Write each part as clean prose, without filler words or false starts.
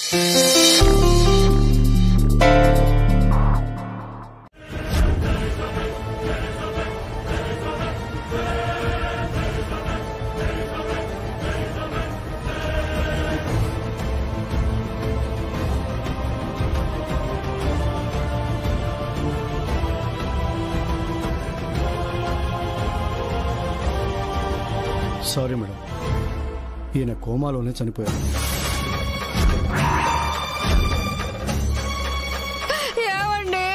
Sorry madam, ఈయన కోమాలోనే చనిపోయారు. ఏమండి,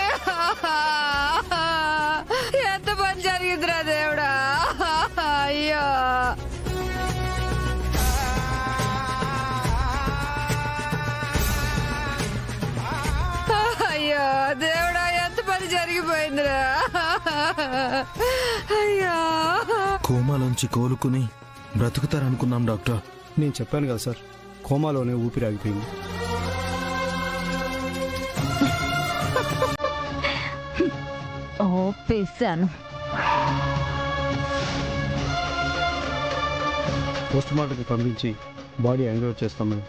ఎంత పని జరిగిందిరా దేవుడా. అయ్యో అయ్యో దేవుడా, ఎంత పని జరిగిపోయిందిరా. అయ్యో, కోమాలోంచి కోలుకుని బ్రతుకుతారనుకున్నాం డాక్టర్. నేను చెప్పాను కదా సార్, కోమాలోనే ఊపిరి ఆగిపోయింది. ఓపేశాను. పోస్ట్ మార్టంకి పంపించి బాడీ హ్యాండ్ ఓవర్ చేస్తాం మేడం.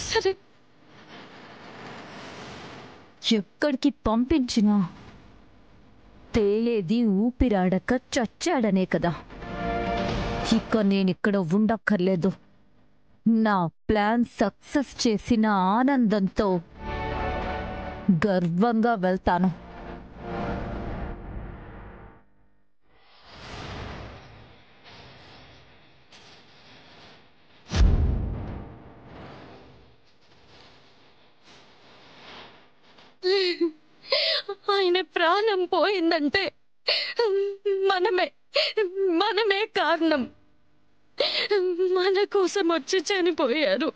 సరే, ఎక్కడికి పంపించినా తేలేది ఊపిరాడక చచ్చాడనే కదా. ఇక నేనిక్కడ ఉండక్కర్లేదు. నా ప్లాన్ సక్సెస్ చేసిన ఆనందంతో గర్వంగా వెళ్తాను. ఆయన ప్రాణం పోయిందంటే మనమే కారణం. మన కోసం వచ్చి చనిపోయారు.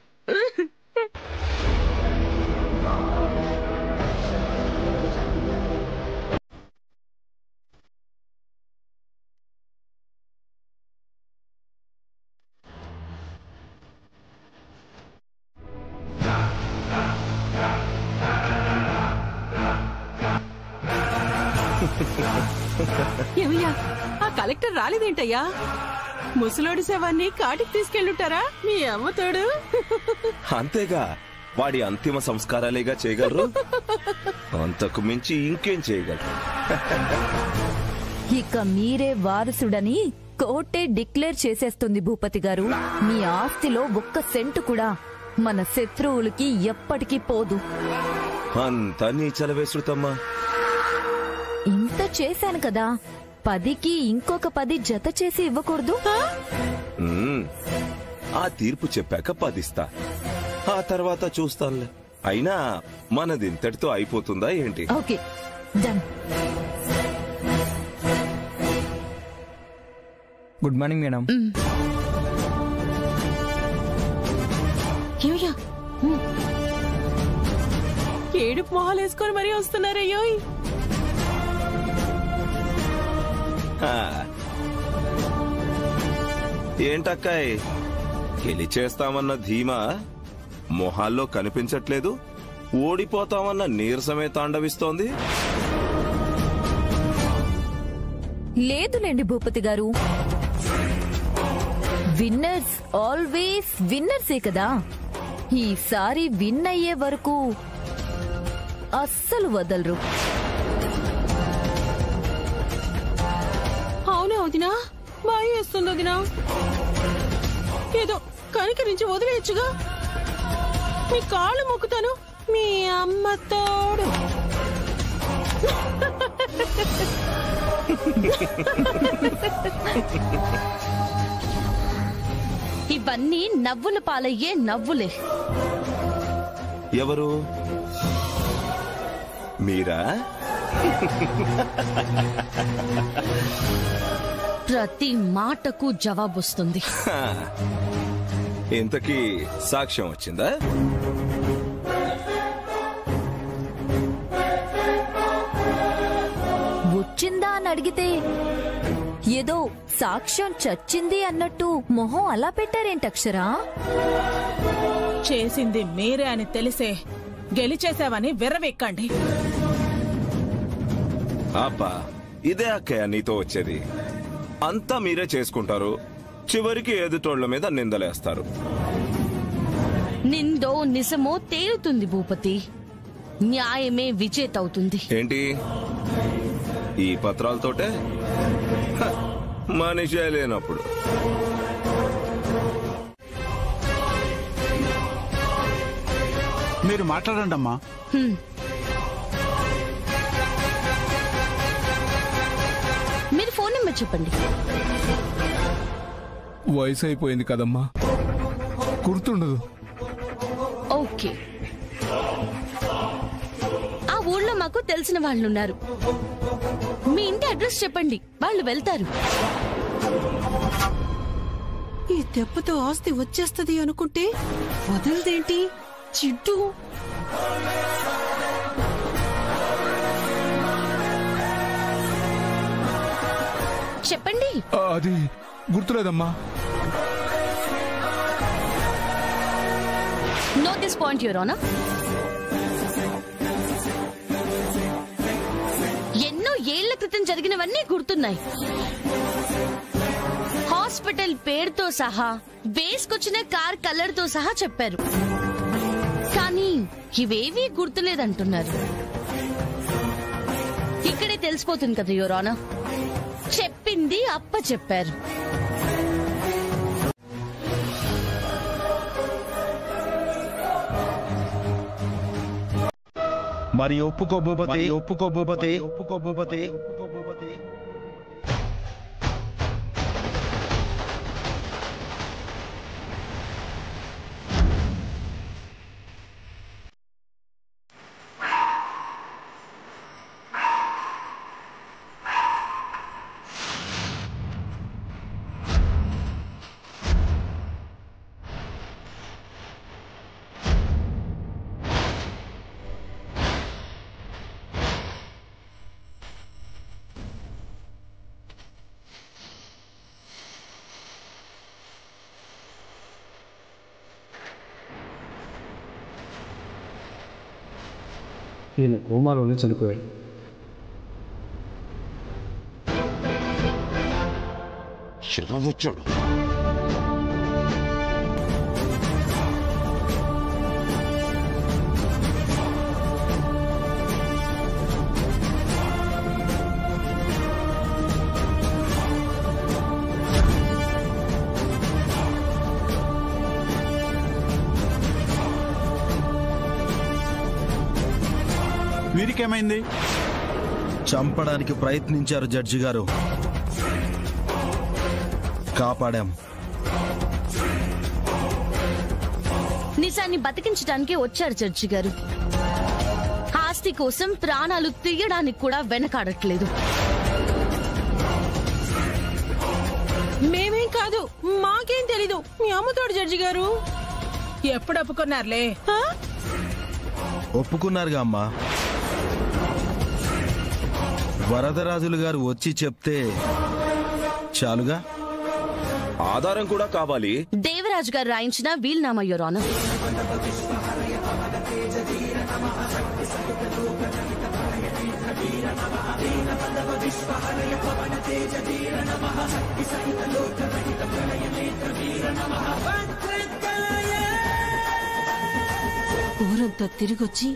ఏమయ్యా, ఆ కలెక్టర్ రాలేదేంటయ్యా? ముసలోడి శవాన్ని కాటికి తీసుకెళ్ళుంటారా మీ అమ్మతోడు? అంతేగా, వాడి అంతిమ సంస్కారాలేగా చేయగలరు. అంతకు మించి ఇంకేం చేయగలరు? ఇక మీరే వారసుడని కోర్టే డిక్లేర్ చేసేస్తుంది భూపతి గారు. మీ ఆస్తిలో ఒక్క సెంటు కూడా మన శత్రువులకి ఎప్పటికీ పోదు. అంతా నీ చలవేశ్రుతమ్మా. ఇంత చేశాను కదా, 10కి ఇంకొక 10 జత చేసి ఇవ్వకూడదు? ఆ తీర్పు చెప్పాక 10 ఇస్తా. ఆ తర్వాత చూస్తానులే. అయినా మనది ఇంతటితో అయిపోతుందా ఏంటి? Okay, done. Good morning madam. ఏమయ్యా, ఏడుపు మొహాలు వేసుకొని మరీ వస్తున్నారయ్యో. ఏంటక్కాయ్, గెలిచేస్తామన్న ధీమా మొహాల్లో కనిపించట్లేదు, ఓడిపోతామన్న నీరసమే తాండవిస్తోంది. లేదులేండి భూపతి గారు, విన్నర్స్ ఆల్వేస్ విన్నర్సే కదా. ఈసారి విన్ అయ్యే వరకు అస్సలు వదలరు. అవునా వదినా? బాగా వేస్తుంది వదినా. ఏదో కనికరించి వదిలేయచ్చుగా. మీ కాళ్ళు మొక్కుతాను, మీ అమ్మతోడు. ఇవన్నీ నవ్వుల పాలయ్యే నవ్వులే. ఎవరు? మీరా? ప్రతి మాటకు జవాబొస్తుంది. ఇంతకీ సాక్ష్యం వచ్చిందా? వచ్చిందా అని అడిగితే ఏదో సాక్ష్యం చచ్చింది అన్నట్టు మొహం అలా పెట్టారేంటక్షరా? చేసింది మీరే అని తెలిసే గెలిచేసావని విర్రవెక్కండి. అబ్బా, ఇదే అక్కయ్య నీతో వచ్చేది. అంతా మీరే చేసుకుంటారు, చివరికి ఎదుటోళ్ల మీద నిందలేస్తారు. నిందో నిజమో తేలుతుంది భూపతి. న్యాయమే విజేత అవుతుంది. ఏంటి ఈ పత్రాలతోటే? మనిషే లేనప్పుడు. మీరు మాట్లాడండి అమ్మా. మీరు ఫోన్ నెంబర్ చెప్పండి. వయసు అయిపోయింది కదమ్మా, గుర్తుండదు. ఓకే, ఆ ఊళ్ళో మాకు తెలిసిన వాళ్ళున్నారు. మీ ఇంటి అడ్రస్ చెప్పండి, వాళ్ళు వెళ్తారు. ఈ దెబ్బతో ఆస్తి వచ్చేస్తది అనుకుంటే వదలదేంటి చిడ్డు? చెప్పండి. అది గుర్తులేదమ్మా. Note this point your honour. ఎన్నో ఏళ్ల క్రితం జరిగినవన్నీ గుర్తున్నాయి. హాస్పిటల్ పేరుతో సహా, వేసుకొచ్చిన కార్ కలర్ తో సహా చెప్పారు. కానీ ఇవేవీ గుర్తులేదంటున్నారు. ఇక్కడే తెలిసిపోతుంది కదా యువర్ ఆనర్. చెప్పింది అప్ప చెప్పారు. మరి ఒప్పుకో భూపతి, ఒప్పుకో భూపతి, ఒప్పుకో భూపతి, ఒప్పుకో భూపతి. ఈయన కోమాలోనే చనిపోయాడు. వచ్చాడు. వీరికేమైంది? చంపడానికి ప్రయత్నించారు జడ్జి గారు, కాపాడాం. నిజాన్ని బతికించడానికి వచ్చారు జడ్జి గారు. ఆస్తి కోసం ప్రాణాలు తీయడానికి కూడా వెనకాడట్లేదు. మేమేం కాదు, మాకేం తెలీదు. మీ అమ్మతోడు జడ్జి గారు. ఎప్పుడు ఒప్పుకున్నారులే? ఒప్పుకున్నారుగా అమ్మా. వరదరాజులు గారు వచ్చి చెప్తే చాలుగా. ఆధారం కూడా కావాలి. దేవరాజు గారు రాయించిన వీల్నామా యువర్ ఆనర్. ఊరంతా తిరిగొచ్చి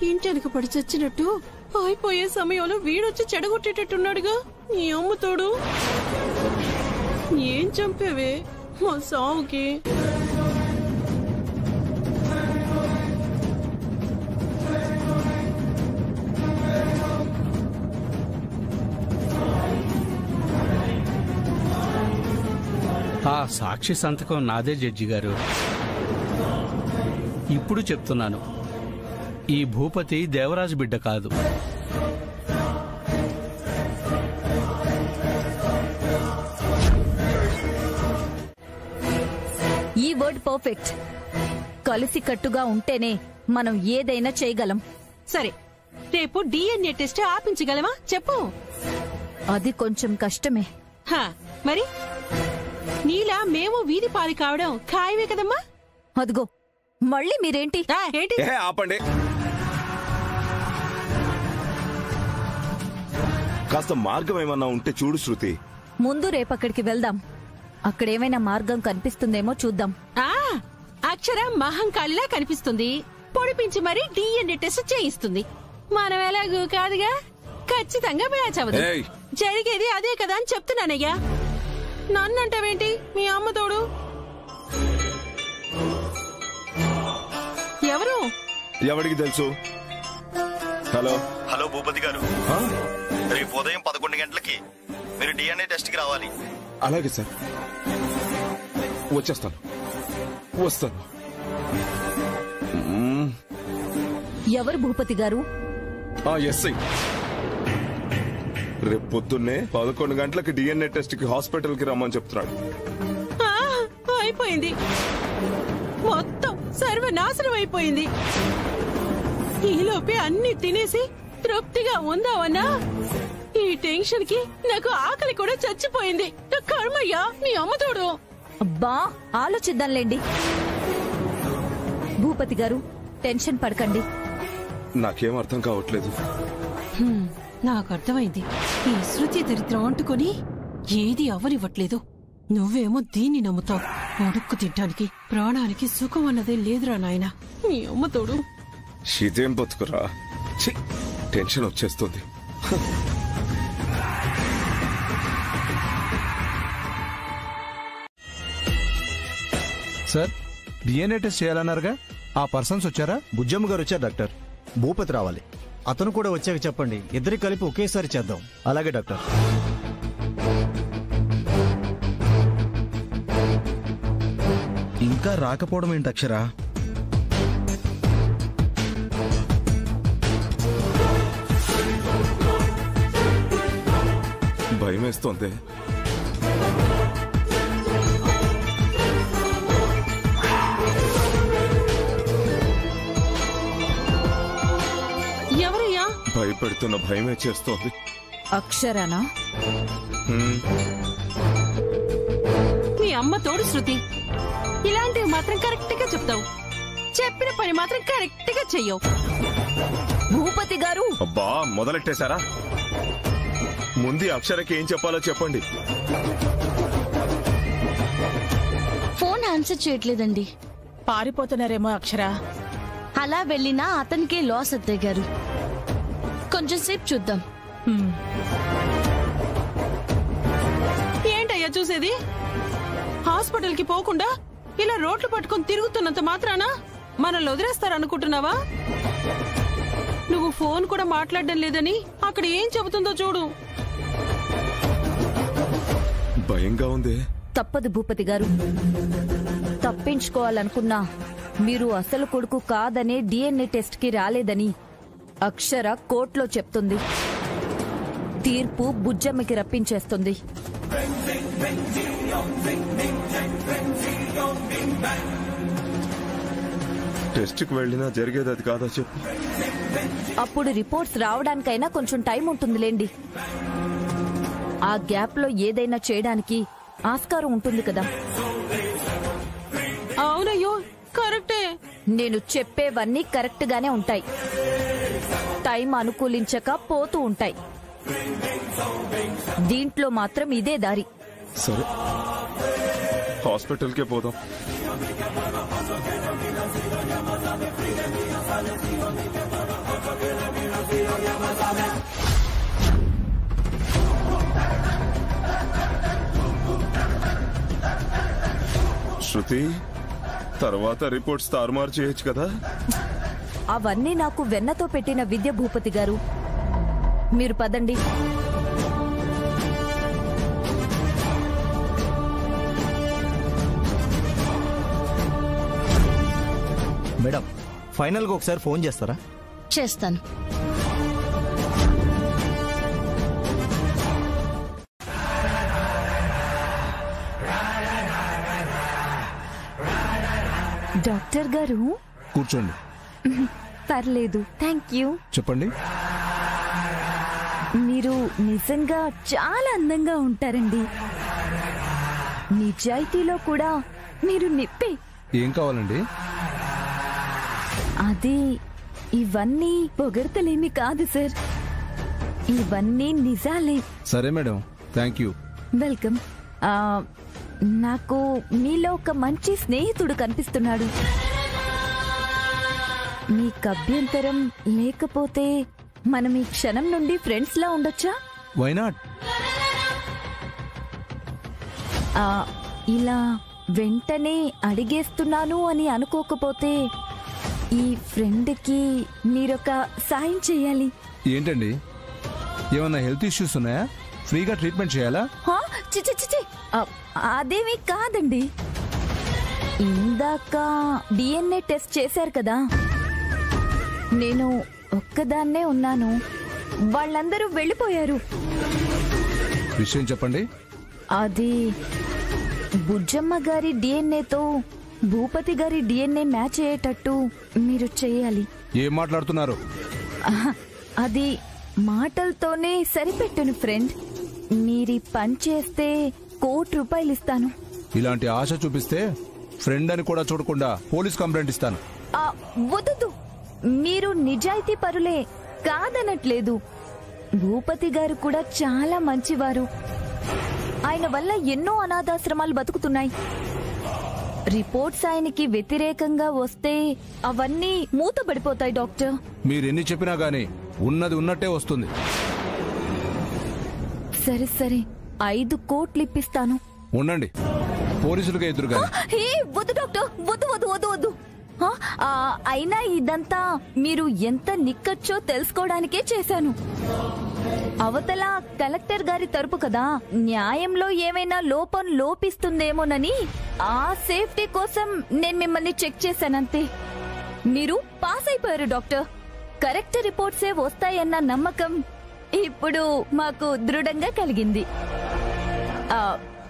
ఇంటెనక పడి చచ్చినట్టు అయిపోయే సమయంలో వీడొచ్చి చెడగొట్టేటట్టున్నాడుగా నీ అమ్మతోడు. ఏం చంపేవే మా సావుకి? ఆ సాక్షి సంతకం నాదే జడ్జి గారు. ఇప్పుడు చెప్తున్నాను, ఈ భూపతి దేవరాజు బిడ్డ కాదు. ఈ వర్డ్ పర్ఫెక్ట్. కలిసి కట్టుగా ఉంటేనే మనం ఏదైనా చేయగలం. సరే, రేపు డిఎన్ఏ టెస్ట్ ఆపించగలమా చెప్పు? అది కొంచెం కష్టమే. మరి నీలా మేము వీధి పాలు కావడం ఖాయమే కదమ్మా. అదిగో మళ్ళీ మీరేంటి? ఏంటి? ఆపండి. కాస్త మార్గం ఏమన్నా ఉంటే చూడు శృతి. ముందు రేపక్కడికి వెళ్దాం. అక్కడేమైనా మార్గం కనిపిస్తుందేమో చూద్దాం. ఆ అక్షర మహంకాళిలా కనిపిస్తుంది. పొడిపించి మరీ DNA టెస్ట్ చేయిస్తుంది. మనం ఎలాగూ కాదుగా, ఖచ్చితంగా మ్యాచ్ అవ్వదు. జరిగేది అదే కదా అని చెప్తున్నానయ్యా. నన్నంటావేంటి మీ అమ్మ తోడు? ఎవరు? ఎవరికి తెలుసు? హలో హలో భూపతి గారు, రేపు ఉదయం 11 గంటలకి మీరు DNA టెస్ట్ కి రావాలి. అలాగే సార్, వస్తాను. ఎవరు భూపతి గారు? ఎస్ఐ. రేపు పొద్దున్నే 11 గంటలకి DNA టెస్ట్ కి హాస్పిటల్ కి రమ్మని చెప్తున్నాడు. అయిపోయింది, మొత్తం సర్వనాశనం అయిపోయింది. ఈలోపే అన్ని తినేసి తృప్తిగా ఉందావన్నా, ఈ టెన్షన్ కి నాకు ఆకలి కూడా చచ్చిపోయింది. కర్మయ్యా మీ అమ్మతోడు. అబ్బా ఆలోచిద్దాంలేండి. భూపతి గారు టెన్షన్ పడకండి. నాకేం అర్థం కావట్లేదు. నాకు అర్థమైంది. ఈ శృతి దరిద్రం అంటుకొని ఏది అవ్వనివ్వట్లేదు. నువ్వేమో దీన్ని నమ్ముతావు. అడుక్కు తింటానికి ప్రాణానికి సుఖం అన్నదే లేదురా నాయన. మీ అమ్మతోడు. ఇదేం బతుకురా, టెన్షన్ వచ్చేస్తుంది. సార్, DNA టెస్ట్ చేయాలన్నారుగా, ఆ పర్సన్స్ వచ్చారా? బుజ్జమ్మ గారు వచ్చారు డాక్టర్. భూపతి రావాలి. అతను కూడా వచ్చాక చెప్పండి. ఇద్దరి కలిపి ఒకేసారి చేద్దాం. అలాగే డాక్టర్. ఇంకా రాకపోవడం ఏంటి అక్షరా? భయమేస్తోంది. ఎవరయ్యా? భయపెడుతున్న భయమే చేస్తోంది. అక్షరానా? మీ అమ్మ తోడు శృతి. ఇలాంటివి మాత్రం కరెక్ట్ గా చెప్తావు, చెప్పిన పని మాత్రం కరెక్ట్ గా చెయ్యవు. భూపతి గారు! అబ్బా మొదలెట్టేశారా? ముందు అక్షరకి ఏం చెప్పాలో చెప్పండి. ఫోన్ ఆన్సర్ చేయట్లేదండి. పారిపోతున్నారేమో అక్షర. అలా వెళ్ళినా అతనికే లాస్ అత్తయ్య గారు. కొంచెం సేపు చూద్దాం. ఏంటయ్యా చూసేది? హాస్పిటల్ కి పోకుండా ఇలా రోడ్లు పట్టుకొని తిరుగుతున్నంత మాత్రాన మనల్ని వదిలేస్తారనుకుంటున్నావా? నువ్వు ఫోన్ కూడా మాట్లాడడం లేదని అక్కడ ఏం చెబుతుందో చూడు. భయంగా ఉంది. తప్పదు భూపతి గారు. తప్పించుకోవాలనుకున్నా మీరు అసలు కొడుకు కాదనే DNA టెస్ట్ కి రాలేదని అక్షర కోర్టులో చెప్తుంది. తీర్పు బుజ్జమ్మకి రప్పించేస్తుంది. టెస్ట్ కి వెళ్ళినా జరిగేది అది కాదా చెప్పు. అప్పుడు రిపోర్ట్స్ రావడానికైనా కొంచెం టైం ఉంటుందిలేండి. ఆ గ్యాప్ లో ఏదైనా చేయడానికి ఆస్కారం ఉంటుంది కదా. అవునయ్యో కరెక్టే. నేను చెప్పేవన్నీ కరెక్ట్ గానే ఉంటాయి. టైం అనుకూలించక పోతూ ఉంటాయి. దీంట్లో మాత్రం ఇదే దారి. సరే, హాస్పిటల్ కే పోదాం. శృతి, తర్వాత రిపోర్ట్స్ తారుమారు చేయొచ్చు కదా. అవన్నీ నాకు వెన్నతో పెట్టిన విద్య భూపతి గారు. మీరు పదండి. మేడం, ఫైనల్ గా ఒకసారి ఫోన్ చేస్తారా? చేస్తాను. డాక్టర్ గారు కూర్చోండి. పర్లేదు, థ్యాంక్ యూ. చెప్పండి. మీరు నిజంగా చాలా అందంగా ఉంటారండి. నిజాయితీలో కూడా మీరు నిప్పే. ఏం కావాలండి? అది ఇవన్నీ పొగడతలేమి కాదు సార్, ఇవన్నీ నిజాలే. సరే మేడం, థ్యాంక్ యూ. వెల్కమ్. నాకు మీలో ఒక మంచి స్నేహితుడు కనిపిస్తున్నాడు. మీకు అభ్యంతరం లేకపోతే మనం ఈ క్షణం నుండి ఫ్రెండ్స్ లా ఉండొచ్చా? Why not? ఇలా వెంటనే అడిగేస్తున్నాను అని అనుకోకపోతే ఈ ఫ్రెండ్కి మీరొక సాయం చేయాలి. ఏంటండి, ఏమన్నా హెల్త్ ఇష్యూస్ ఉన్నాయా? ఫ్రీగా ట్రీట్మెంట్ చేయాలా? చిచి, అదేమీ కాదండి. ఇందాక డిఎన్ఏ టెస్ట్ చేశారు కదా, నేను ఒక్కదాన్నే ఉన్నాను. వాళ్ళందరూ వెళ్ళిపోయారు. విషయం చెప్పండి. అది బుజ్జమ్మ గారి డిఎన్ఏతో భూపతి గారి డిఎన్ఏ మ్యాచ్ అయ్యేటట్టు మీరు చేయాలి. ఏం మాట్లాడుతున్నారు? అది మాటలతోనే సరిపెట్టును ఫ్రెండ్. మీరీ పని చేస్తే ₹1,00,00,000 ఇస్తాను. ఇలాంటి ఆశ చూపిస్తే ఫ్రెండ్ అని కూడా చూడకుండా పోలీస్ కంప్లైంట్ ఇస్తాను. వద్దు, మీరు నిజాయితీ పరులే, కాదనట్లేదు. భూపతి గారు కూడా చాలా మంచివారు. ఆయన వల్ల ఎన్నో అనాథాశ్రమాలు బతుకుతున్నాయి. రిపోర్ట్స్ ఆయనకి వ్యతిరేకంగా వస్తే అవన్నీ మూతపడిపోతాయి డాక్టర్. మీరెన్ని చెప్పినా గానీ ఉన్నది ఉన్నట్టే వస్తుంది. సరే 5 కోట్లు ఇప్పిస్తాను. ఉండండి, పోలీసులుగా ఎదురుగా. వద్దు డాక్టర్, వద్దు. అయినా ఇదంతా మీరు ఎంత నిక్కచ్చో తెలుసుకోవడానికే చేశాను. అవతల కలెక్టర్ గారి తరపు కదా, న్యాయంలో ఏమైనా లోపం లోపిస్తుందేమోనని ఆ సేఫ్టీ కోసం నేను మిమ్మల్ని చెక్ చేశానంతే. మీరు పాస్ అయిపోయారు డాక్టర్. కరెక్ట్ రిపోర్ట్సే వస్తాయన్న నమ్మకం ఇప్పుడు మాకు దృఢంగా కలిగింది.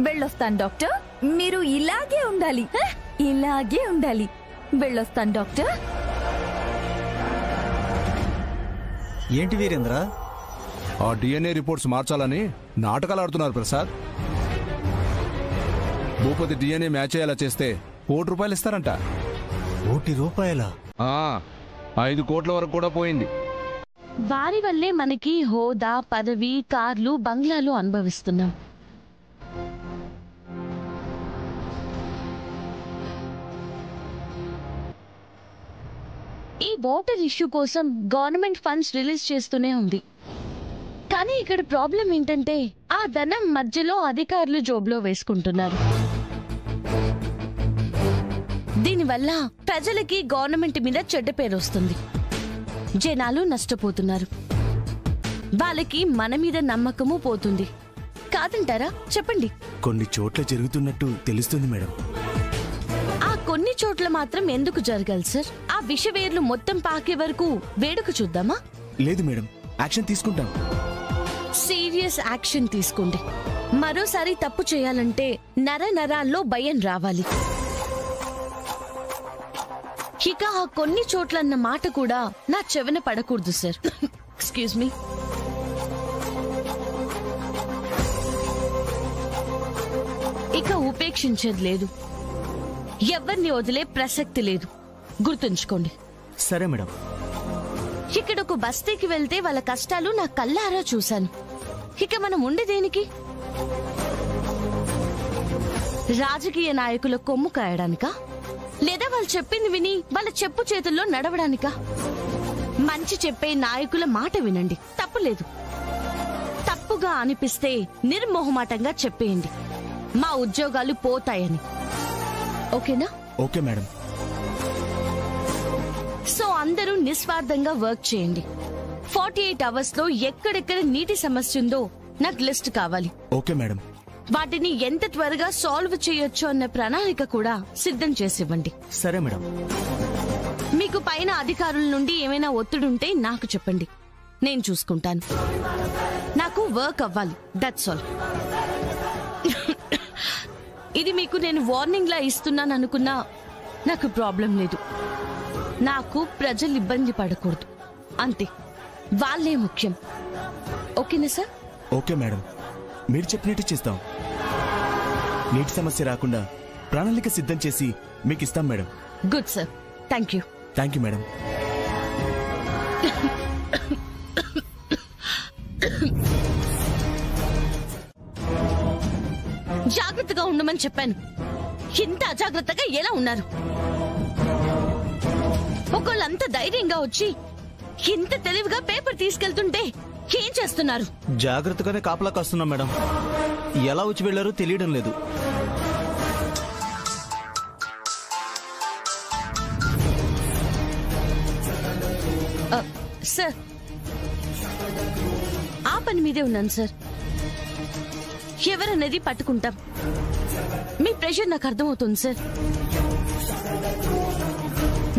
వెళ్ళొస్తాను డాక్టర్. మీరు ఇలాగే ఉండాలి. వెళ్ళొస్తాను డాక్టర్. ఏంటి వీరేంద్ర, ఆ డిఎన్ఏ రిపోర్ట్స్ మార్చాలని నాటకాలు ఆడుతున్నారు ప్రసాద్. భూపతి డిఎన్ఏ మ్యాచ్ అయ్యేలా చేస్తే ₹1,00,00,000 ఇస్తారంట. ₹1,00,00,000? 5 కోట్ల వరకు కూడా పోయింది. వారి వల్లే మనకి హోదా, పదవి, కార్లు, బంగ్లాలు అనుభవిస్తున్నాం. ఈ వాటర్ ఇష్యూ కోసం గవర్నమెంట్ ఫండ్స్ రిలీజ్ చేస్తూనే ఉంది. కానీ ఇక్కడ ప్రాబ్లం ఏంటంటే ఆ ధనం మధ్యలో అధికారులు జోబులో వేసుకుంటున్నారు. దీనివల్ల ప్రజలకి గవర్నమెంట్ మీద చెడ్డ పేరు వస్తుంది. జనాలు నష్టపోతున్నారు. వాళ్ళకి మన మీద నమ్మకము పోతుంది. కాదంటారా? చెప్పండి. కొన్ని చోట్ల జరుగుతున్నట్టు తెలుస్తుంది మేడం. ఆ కొన్ని చోట్ల మాత్రం ఎందుకు జరగాలి సార్? ఆ విషవేర్లు మొత్తం పాకే వరకు వేడుక చూద్దామా? లేదు మేడం, యాక్షన్ తీసుకుంటాం. సీరియస్ యాక్షన్ తీసుకోండి. మరోసారి తప్పు చేయాలంటే నరాల్లో భయం రావాలి. ఇక ఆ కొన్ని చోట్లన్న మాట కూడా నా చెవిన పడకూడదు సార్. Excuse me. ఇక ఉపేక్షించేది లేదు. ఎవరిని వదిలే ప్రసక్తి లేదు. గుర్తుంచుకోండి. సరే మేడం. ఇక్కడ ఒక బస్తీకి వెళ్తే వాళ్ళ కష్టాలు నా కళ్ళారా చూశాను. ఇక మనం ఉండేదేనికి? రాజకీయ నాయకుల కొమ్ము కాయడానికా? లేదా వాళ్ళు చెప్పింది విని వాళ్ళ చెప్పు చేతుల్లో నడవడానికా? మంచి చెప్పే నాయకుల మాట వినండి, తప్పులేదు. తప్పుగా అనిపిస్తే నిర్మోహమాటంగా చెప్పేయండి, మా ఉద్యోగాలు పోతాయని. ఓకేనా? Okay madam. సో అందరూ నిస్వార్థంగా వర్క్ చేయండి. 48 అవర్స్ లో ఎక్కడెక్కడ నీటి సమస్య ఉందో నాకు లిస్ట్ కావాలి. Okay madam. వాటిని ఎంత త్వరగా సాల్వ్ చేయొచ్చు అన్న ప్రణాళిక కూడా సిద్ధం చేసివ్వండి. సరే మేడం. మీకు పైన అధికారుల నుండి ఏమైనా ఒత్తిడుంటే నాకు చెప్పండి, నేను చూసుకుంటాను. నాకు వర్క్ అవ్వాలి, దట్స్ ఆల్. ఇది మీకు నేను వార్నింగ్ లా ఇస్తున్నాను అనుకున్నా నాకు ప్రాబ్లం లేదు. నాకు ప్రజలు ఇబ్బంది పడకూడదు, అంతే. వాళ్ళే ముఖ్యం. ఓకేనా సార్? ఓకే మేడం, మీరు చెప్పినట్టు చేస్తాం. నీటి సమస్య రాకుండా ప్రణాళిక సిద్ధం చేసి మీకు ఇస్తాం madam. Good sir, thank you. Thank you madam. జాగ్రత్తగా ఉండమని చెప్పాను. ఇంత అజాగ్రత్తగా ఎలా ఉన్నారు? ఒకళ్ళంత ధైర్యంగా వచ్చి ఇంత తెలివిగా పేపర్ తీసుకెళ్తుంటే ఏం చేస్తున్నారు? జాగ్రత్తగానే కాపలా కాస్తున్నాం మేడం. ఎలా వచ్చి వెళ్లారో తెలియడం లేదు. సార్, ఆ పని మీదే ఉన్నాను సార్. ఎవరనేది పట్టుకుంటాం. మీ ప్రెషర్ నాకు అర్థమవుతుంది సార్.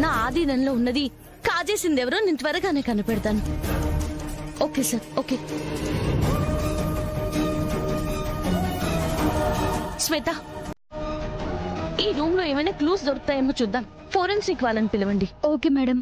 నా ఆధీనంలో ఉన్నది కాజేసిందెవరో నేను త్వరగానే కనిపెడతాను. Okay sir, okay. శ్వేత, ఈ రూమ్ లో ఏమైనా క్లూస్ దొరుకుతాయేమో చూద్దాం. ఫోరెన్సిక్ వాళ్ళని పిలవండి. Okay madam.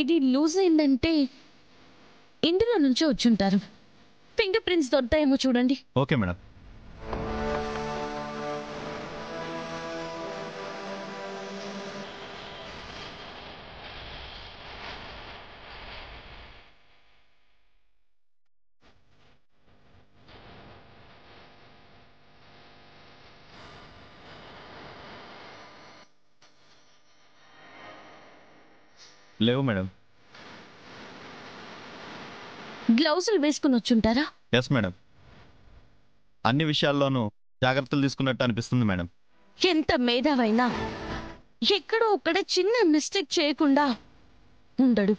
ఇది లూజ్ అయిందంటే ఇందులో నుంచి వచ్చుంటారు. ఫింగర్ ప్రింట్స్ దొరుకుతాయేమో చూడండి. Okay madam. లేవు మేడం. గ్లౌజులు వేసుకుని వచ్చుంటారా? Yes madam. అన్ని విషయాల్లోనూ జాగ్రత్తలు తీసుకున్నట్టు అనిపిస్తుంది మేడం. ఎంత మేధావైనా ఎక్కడో ఒక్కడ చిన్న మిస్టేక్ చేయకుండా ఉండడు.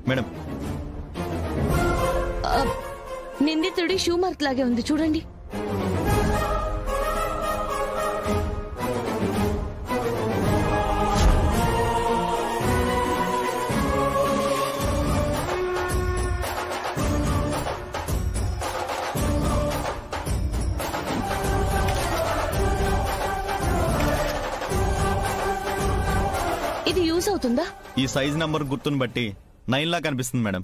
మేడం, నిందితుడి షూ మార్క్ లాగే ఉంది చూడండి. ఇది యూజ్ అవుతుందా? ఈ సైజ్ నంబర్ గుర్తును బట్టి 9 లా కనిపిస్తుంది మేడం.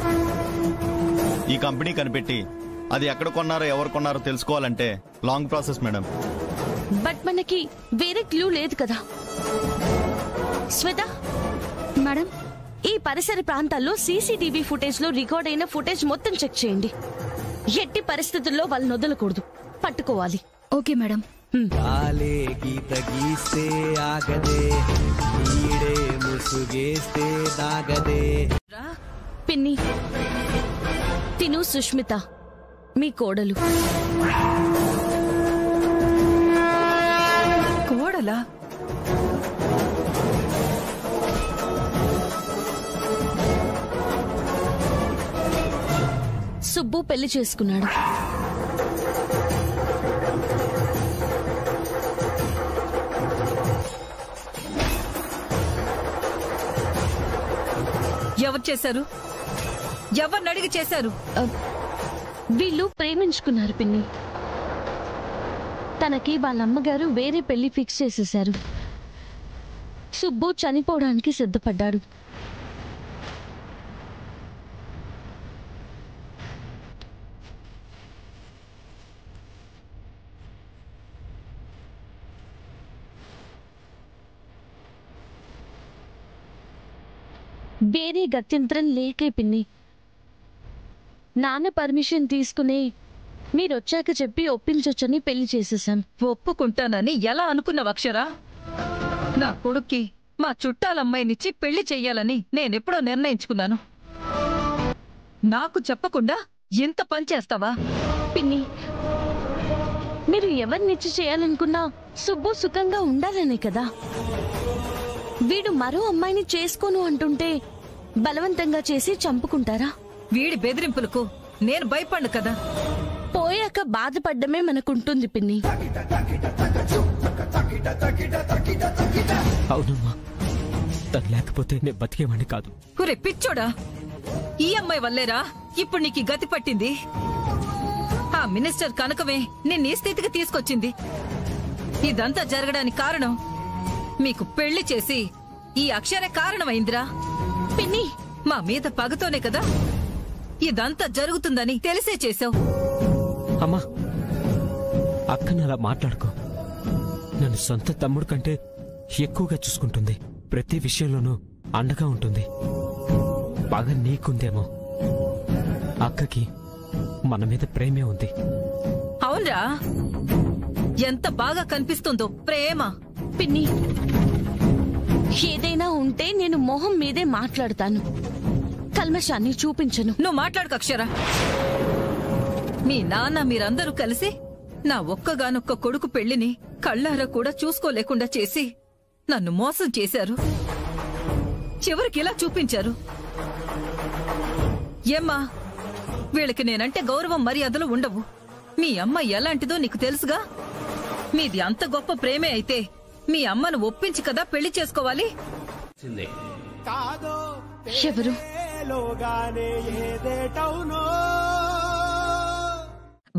ఈ కంపెనీ కనిపెట్టి అది ఎక్కడ కొన్నారో ఎవరు కొన్నారో తెలుసుకోవాలంటే లాంగ్ ప్రాసెస్ మేడం. బట్ మనకి వేరే క్లూ లేదు కదా. శ్వేత మేడం, ఈ పరిసర ప్రాంతాల్లో సీసీటీవీ ఫుటేజ్ లో రికార్డ్ అయిన ఫుటేజ్ మొత్తం చెక్ చేయండి. ఎట్టి పరిస్థితుల్లో వాళ్ళని వదలకూడదు, పట్టుకోవాలి. Okay madam. గీత గీస్తే ఆగదే, ఈడే ముసుగేస్తే దాగదే. పిన్ని, తిను సుష్మిత మీ కోడలు. కోడలా? సుబ్బు పెళ్లి చేసుకున్నాడు. ఎవరు చేశారు? ఎవరిని అడిగి చేశారు? వీళ్ళు ప్రేమించుకున్నారు పిన్ని. తనకి వాళ్ళ అమ్మగారు వేరే పెళ్లి ఫిక్స్ చేసేశారు. సుబ్బు చనిపోవడానికి సిద్ధపడ్డాడు. వేరే గత్యంతరం లేకే పిన్ని. నాన్న పర్మిషన్ తీసుకుని మీరొచ్చాక చెప్పి ఒప్పించొచ్చని పెళ్లి చేసేసాం. ఒప్పుకుంటానని ఎలా అనుకున్నావు అక్షరా? నా కొడుక్కి మా చుట్టాలమ్మాయినిచ్చి పెళ్లి చెయ్యాలని నేనెప్పుడో నిర్ణయించుకున్నాను. నాకు చెప్పకుండా ఎంత పని చేస్తావా? పిన్ని, మీరు ఎవరినిచ్చి చేయాలనుకున్నా సుబ్బు సుఖంగా ఉండాలనే కదా. వీడు మరో అమ్మాయిని చేసుకోను అంటుంటే బలవంతంగా చేసి చంపుకుంటారా? వీడి బెదిరింపులకు నేను భయపడ్ను కదా. పోయాక బాధపడ్డమే మనకుంటుంది పిన్ని. అవునమ్మా, తను లేకపోతే నేను బతికేవాణ్ణి కాదు. ఒరే పిచ్చోడా, ఈ అమ్మాయి వల్లేరా ఇప్పుడు నీకు గతి పట్టింది. ఆ మినిస్టర్ కనకమే నిన్ను ఈ స్థితికి తీసుకొచ్చింది. ఇదంతా జరగడానికి కారణం మీకు పెళ్లి చేసి ఈ అక్షరే కారణమైందిరా. పిన్ని, మా మీద పగతోనే కదా ఇదంతా జరుగుతుందని తెలిసే చేశావు. అమ్మా, అక్కను అలా మాట్లాడుకో. నన్ను సొంత తమ్ముడు కంటే ఎక్కువగా చూసుకుంటుంది. ప్రతి విషయంలోనూ అండగా ఉంటుంది. బాగా నీకుందేమో, అక్కకి మన మీద ప్రేమే ఉంది. అవునరా, ఎంత బాగా కనిపిస్తుందో ప్రేమ. పిన్ని, ఏదైనా ఉంటే నేను మొహం మీదే మాట్లాడతాను. కల్మషాన్ని చూపించను. నువ్వు మాట్లాడుకు అక్షర. మీ నాన్న మీరందరూ కలిసి నా ఒక్కగానొక్క కొడుకు పెళ్లిని కళ్ళారా కూడా చూసుకోలేకుండా చేసి నన్ను మోసం చేశారు. చివరికి ఇలా చూపించారు. ఏమ్మా, వీళ్ళకి నేనంటే గౌరవం మర్యాదలు ఉండవు. మీ అమ్మ ఎలాంటిదో నీకు తెలుసుగా. మీది అంత గొప్ప ప్రేమే అయితే మీ అమ్మను ఒప్పించి కదా పెళ్లి చేసుకోవాలి. ఎవరు?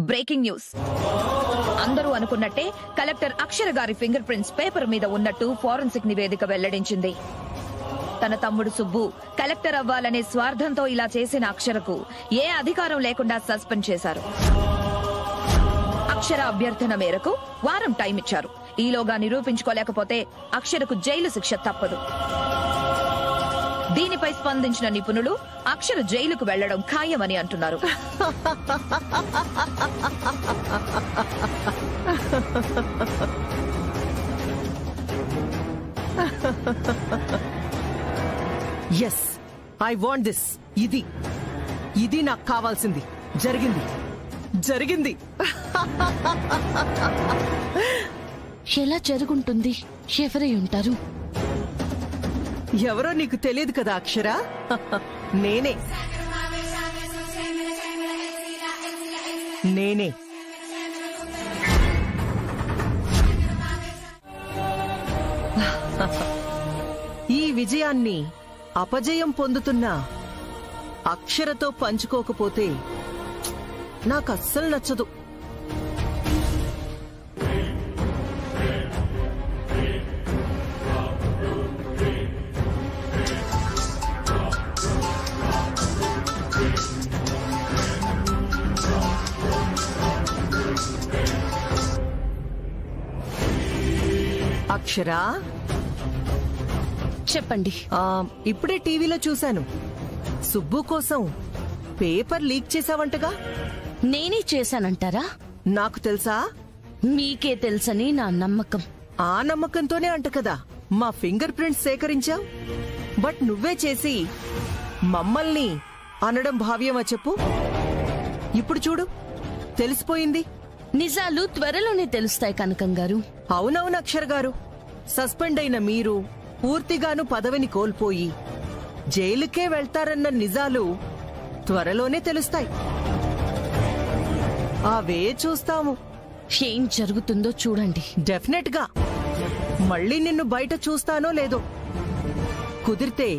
Breaking news. అందరూ అనుకున్నట్టే కలెక్టర్ అక్షర గారి ఫింగర్ ప్రింట్స్ పేపర్ మీద ఉన్నట్టు ఫోరెన్సిక్ నివేదిక వెల్లడించింది. తన తమ్ముడు సుబ్బు కలెక్టర్ అవ్వాలనే స్వార్థంతో ఇలా చేసిన అక్షరకు ఏ అధికారం లేకుండా సస్పెండ్ చేశారు. అక్షర అభ్యర్థన మేరకు వారం టైం ఇచ్చారు. ఈలోగా నిరూపించుకోలేకపోతే అక్షరకు జైలు శిక్ష తప్పదు. దీనిపై స్పందించిన నిపుణులు అక్షర జైలుకు వెళ్లడం ఖాయమని అంటున్నారు. Yes, I want this. ఇది నాకు కావాల్సింది. జరిగింది. ఎలా జరుగుంటుంది? ఎవరై ఉంటారు? ఎవరో నీకు తెలియదు కదా అక్షర. నేనే. ఈ విజయాన్ని అపజయం పొందుతున్న అక్షరతో పంచుకోకపోతే నాకు అస్సలు నచ్చదు. అక్షరా, చెప్పండి. ఇప్పుడే టీవీలో చూశాను. సుబ్బు కోసం పేపర్ లీక్ చేశావంటగా. నేనే చేశానంటారా? నాకు తెలుసా? మీకే తెలుసని నా నమ్మకం. ఆ నమ్మకంతోనే అంట కదా మా ఫింగర్ ప్రింట్స్ సేకరించావు. బట్ నువ్వే చేసి మమ్మల్ని అనడం భావ్యమా చెప్పు? ఇప్పుడు చూడు, తెలిసిపోయింది. నిజాలు త్వరలోనే తెలుస్తాయి కనకం గారు. అవునవును అక్షర్ గారు. సస్పెండ్ అయిన మీరు పూర్తిగాను పదవిని కోల్పోయి జైలుకే వెళ్తారన్న నిజాలు త్వరలోనే తెలుస్తాయి. అవే చూస్తాము. ఏం జరుగుతుందో చూడండి. డెఫినెట్ గా మళ్ళీ నిన్ను బయట చూస్తానో లేదో. కుదిరితే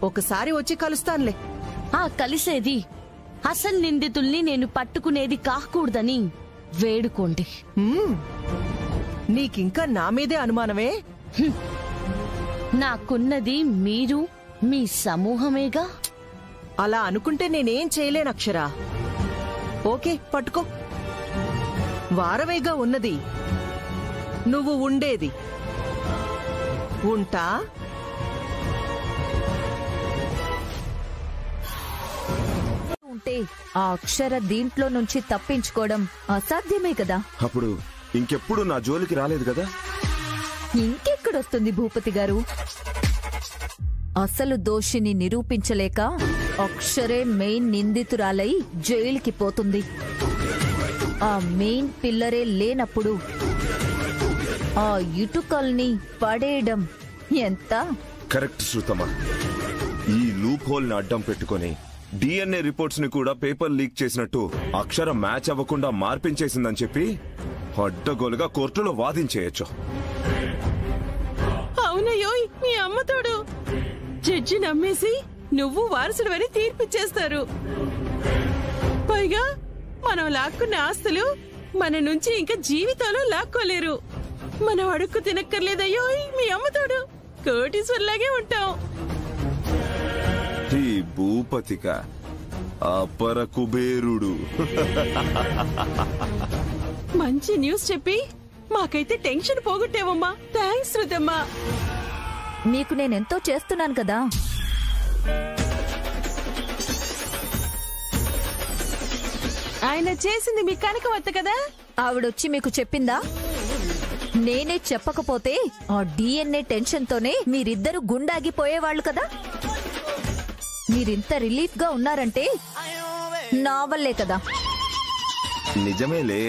ఒకసారి వచ్చి కలుస్తానులే. కలిసేది అసలు నిందితుల్ని నేను పట్టుకునేది కాకూడదని వేడుకోండి. నీకింకా నా మీదే అనుమానమే? నాకున్నది మీరు, మీ సమూహమేగా. అలా అనుకుంటే నేనేం చేయలేను అక్షరా. ఓకే, పట్టుకో. వారమేగా ఉన్నది. నువ్వు ఉండేది. ఉంటా. ఉంటే ఆ అక్షర దీంట్లో నుంచి తప్పించుకోవడం అసాధ్యమే కదా. అప్పుడు ఇంకెప్పుడు నా జోలికి రాలేదు కదా. ఇంకెక్కడొస్తుంది భూపతి గారు? అసలు దోషిని నిరూపించలేక అక్షరే మెయిన్ నిందితురాలై జైలుకి పోతుంది. ఆ మెయిన్ పిల్లరే లేనప్పుడు ఆ ఇటుకల్ని పడేయడం ఎంత కరెక్ట్ శృతమా. ఈ లూప్ హోల్ ని అడ్డం పెట్టుకుని డిఎన్ఏ రిపోర్ట్స్ ని కూడా పేపర్ లీక్ చేసినట్టు అక్షర మ్యాచ్ అవ్వకుండా మార్పించేసిందని చెప్పి అడ్డగోలుగా కోర్టులో వాదించేయచ్చు. అవునయ్యో, మీ అమ్మతోడు జడ్జి నమ్మేసి నువ్వు వారసుడివని తీర్పిచ్చేస్తారు. పైగా మనం లాక్కున్న ఆస్తులు మన నుంచి ఇంకా జీవితంలో లాక్కోలేరు. మనం అడుక్కు తినక్కర్లేదయ్యో, మీ అమ్మతోడు కోటీశ్వర్లాగే ఉంటాం. ఈ భూపతిక అపర కుబేరుడు. మంచి న్యూస్ చెప్పి మాకైతే టెన్షన్ పోగొట్టావమ్మా. థ్యాంక్స్ శృతమ్మా. మీకు నేనెంతో చేస్తున్నాను కదా. ఆయన చేసింది మీ కనకవత్త కదా. ఆవిడొచ్చి మీకు చెప్పిందా? నేనే చెప్పకపోతే ఆ డిఎన్ఏ టెన్షన్ తోనే మీరిద్దరు గుండాగిపోయేవాళ్లు కదా. మీరింత రిలీఫ్ గా ఉన్నారంటే నా వల్లే కదా. నిజమేలే.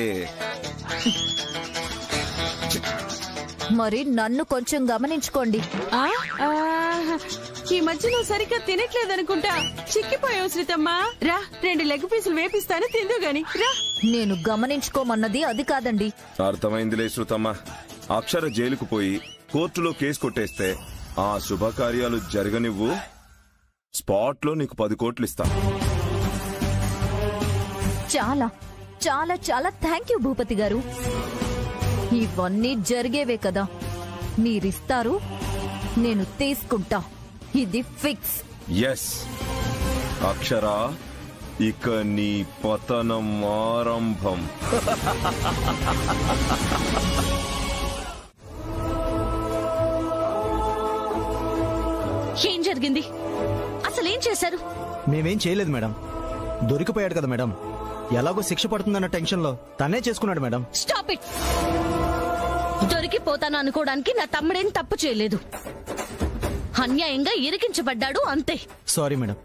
మరి నన్ను కొంచెం గమనించుకోండి. ఈ మధ్య నువ్వు సరిగ్గా తినట్లేదనుకుంటా. చిక్కిపోయావు శ్రీతమ్మా. రా, 2 లెగ్ పీసులు వేపిస్తాను, తిందు గాని రా. నేను గమనించుకోమన్నది అది కాదండి. అర్థమైందిలే శృతమ్మా. అక్షర జైలుకు పోయి కోర్టులో కేసు కొట్టేస్తే ఆ శుభకార్యాలు జరగనివ్వు. స్పాట్ లో నీకు 10 కోట్లు ఇస్తా. చాలా చాలా చాలా థ్యాంక్ యూ భూపతి గారు. ఇవన్నీ జరిగేవే కదా. మీరిస్తారు, నేను తీసుకుంటా. ఇది ఫిక్స్. ఎస్ అక్షర, ఇక నీ పతనం ఆరంభం. ఏం జరిగింది? అసలేం చేశారు? మేమేం చేయలేదు మేడం. దొరికిపోయాడు కదా మేడం. ఎలాగో శిక్ష పడుతుందన్న టెన్షన్ లో తనే చేసుకున్నాడు మేడం. Stop it. దొరికిపోతాను అనుకోవడానికి నా తమ్ముడేం తప్పు చేయలేదు. అన్యాయంగా ఇరికించబడ్డాడు అంతే. సారీ మేడం,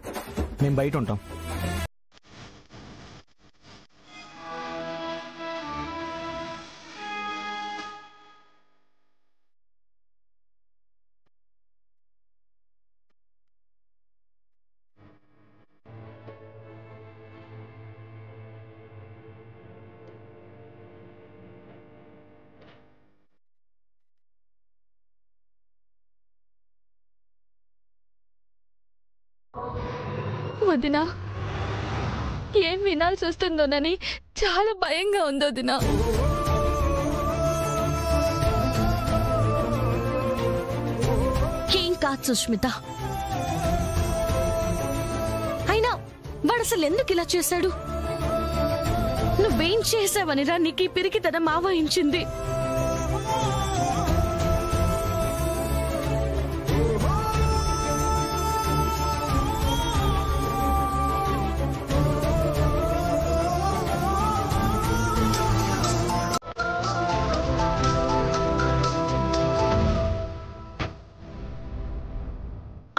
మేము బయట ఉంటాం. వదినా, ఏం వినాల్సి వస్తుందోనని చాలా భయంగా ఉంది వదినా. ఏం కాదు సుష్మిత. అయినా వాడు అసలు ఎందుకు ఇలా చేశాడు? నువ్వేం చేసావనిరా నీకు ఈ పిరికితనం ఆవహించింది?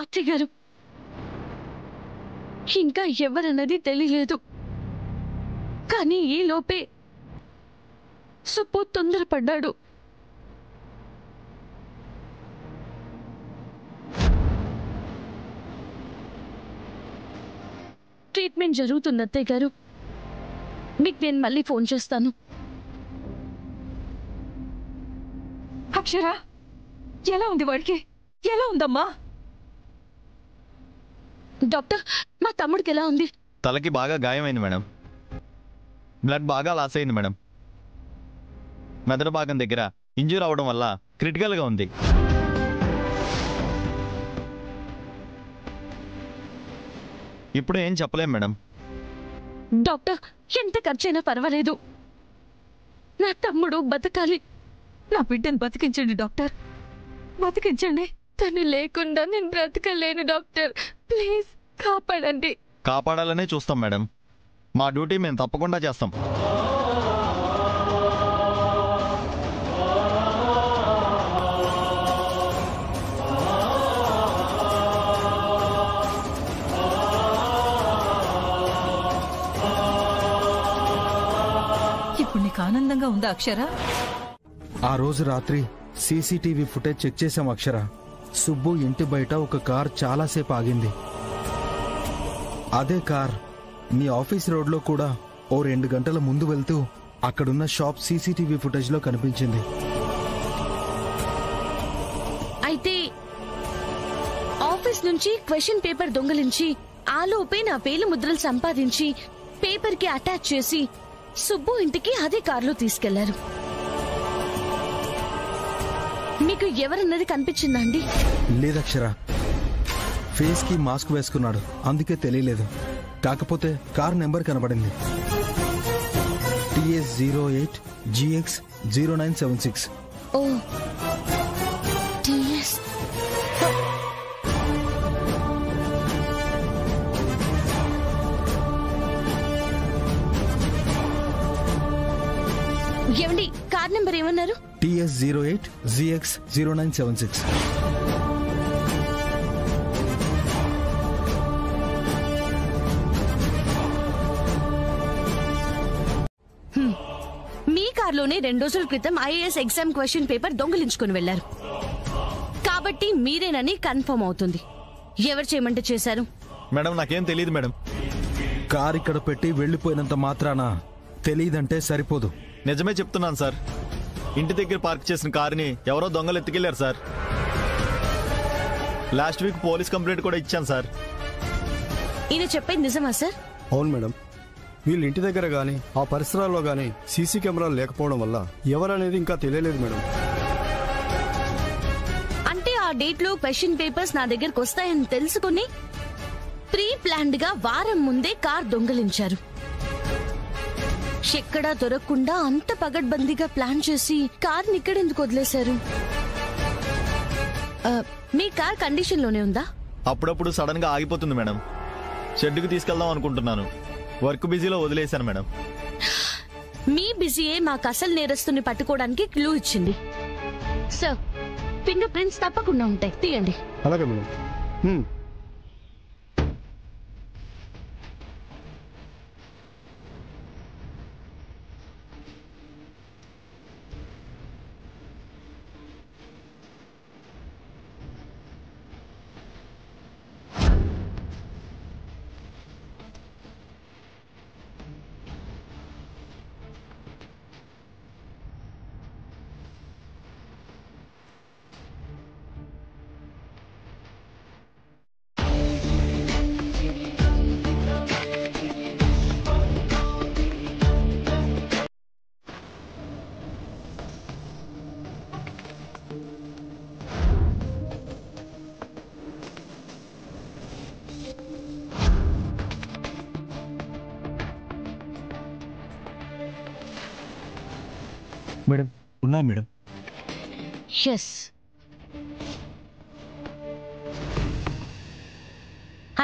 అత్తగారు, ఇంకా ఎవరన్నది తెలియలేదు. కానీ ఈ లోపే సుబ్బు తొందరపడ్డాడు. ట్రీట్మెంట్ జరుగుతుంది అత్తయ్య గారు. మీకు నేను మళ్ళీ ఫోన్ చేస్తాను. అక్షర, ఎలా ఉంది వాడికి? ఎలా ఉందమ్మా? డాక్టర్, మా తమ్ముడికి ఎలా ఉంది? తలకి బాగా గాయమైంది మేడం. బ్లడ్ బాగా లాస్ అయింది మేడం. మెదడు భాగం దగ్గర ఇంజూర్ అవడం వల్ల క్రిటికల్ గా ఉంది. ఇప్పుడు ఏం చెప్పలేం మేడం. డాక్టర్, ఎంత ఖర్చైనా పర్వాలేదు, నా తమ్ముడు బతకాలి. నా బిడ్డను బతికించండి డాక్టర్, బతికించండి. తను లేకుండా నేను బ్రతకలేను డాక్టర్. ప్లీజ్ కాపాడండి. కాపాడాలనే చూస్తాం మేడం. మా డ్యూటీ మేము తప్పకుండా చేస్తాం. ఇప్పుడు నీకు ఆనందంగా ఉందా అక్షర? ఆ రోజు రాత్రి సీసీటీవీ ఫుటేజ్ చెక్ చేశాం అక్షర. సుబ్బు ఇంటి బయట ఒక కార్ చాలాసేపు ఆగింది. అదే కార్ మీ ఆఫీస్ రోడ్లో కూడా ఓ 2 గంటల ముందు వెళ్తూ అక్కడున్న షాప్ సీసీటీవీ ఫుటేజ్లో కనిపించింది. అయితే ఆఫీస్ నుంచి క్వశ్చన్ పేపర్ దొంగలించి ఆలోపే నా వేలు ముద్రలు సంపాదించి పేపర్ కి అటాచ్ చేసి సుబ్బు ఇంటికి అదే కారులో తీసుకెళ్లారు. మీకు ఎవరన్నది కనిపించిందా అండి? లేదక్షర, ఫేస్ కి మాస్క్ వేసుకున్నాడు, అందుకే తెలియలేదు. కాకపోతే కార్ నెంబర్ కనబడింది, TS08 GX 0976. ఓ టిఎస్. ఏమండి, కార్ నెంబర్ ఏమన్నారు? TS08 GX 0976. మీ కార్లోనే 2 రోజుల క్రితం ఐఏఎస్ ఎగ్జామ్ క్వశ్చన్ పేపర్ దొంగిలించుకుని వెళ్లారు కాబట్టి మీరేనని కన్ఫర్మ్ అవుతుంది. ఎవరు చేయమంటే చేశారు? మేడం నాకేం తెలియదు మేడం. కార్ ఇక్కడ పెట్టి వెళ్లిపోయినంత మాత్రాన తెలియదంటే సరిపోదు. నిజమే చెప్తున్నాను సార్. ఇంటి దగ్గర పార్క్ చేసిన కారుని ఎవరో దొంగలు ఎత్తుకెళ్లారు sir. Last week police complaint కూడా ఇచ్చాను సార్. ఈయన చెప్పేది నిజమా సార్? అవును మేడం. వీళ్ళ ఇంటి దగ్గర గానీ ఆ పరిసరాల్లో గానీ సీసీ కెమెరాలు లేకపోవడం వల్ల ఎవరనేది ఇంకా తెలియలేదు మేడం. అంటే ఆ డేట్ లో క్వశ్చన్ పేపర్స్ నా దగ్గరకు వస్తాయని తెలుసుకుని ప్రీ ప్లాన్డ్ గా వారం ముందే కార్ దొంగలించారు. ఎక్కడా దొరకకుండా అంత పగడ్బందీగా ప్లాన్ చేసి కార్ ఇక్కడెందుకు వదిలేశారు? మీ కార్ కండిషన్ లోనే ఉందా? అప్పుడప్పుడు సడన్ గా ఆగిపోతుంది మేడం. షెడ్డుకు తీసుకెళ్దాం అనుకుంటున్నాను, వర్క్ బిజీలో వదిలేశాను మేడం. మీ బిజీయే మాకు అసలు నేరస్తుని పట్టుకోవడానికి క్లూ ఇచ్చింది. సార్, ఫింగర్ ప్రింట్స్ తప్పకుండా ఉంటాయి, తీయండి. అలాగే మేడం. మేడం ఉన్నా మేడం. ఎస్.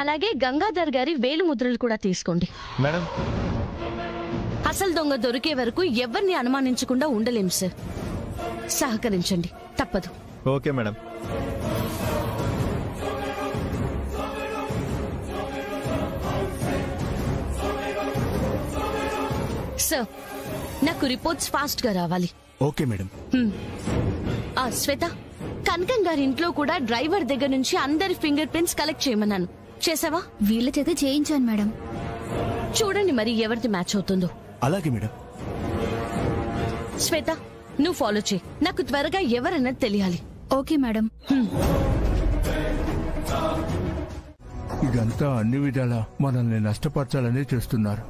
అలాగే గంగాధర్ గారి వేలు ముద్రలు కూడా తీసుకోండి మేడం. అసలు దొంగ దొరికే వరకు ఎవరిని అనుమానించకుండా ఉండలేం సార్. సహకరించండి, తప్పదు. Okay madam. సార్, నాకు రిపోర్ట్స్ ఫాస్ట్ గా రావాలి. Okay madam. శ్వేత, కనకం గారి ఇంట్లో కూడా డ్రైవర్ దగ్గర నుంచి అందరి ఫింగర్ ప్రింట్స్ కలెక్ట్ చేయమన్నాను. చేసావా? వీళ్ళ చేత చేయించాను మేడం. చూడండి మరి ఎవరిది మ్యాచ్ అవుతుందో. అలాగే మేడం. శ్వేత, నువ్వు ఫాలో చేయి. నాకు త్వరగా ఎవరన్నది తెలియాలి. Okay madam. ఇదంతా అన్ని విధాలా మనల్ని నష్టపరచాలనే చేస్తున్నారు.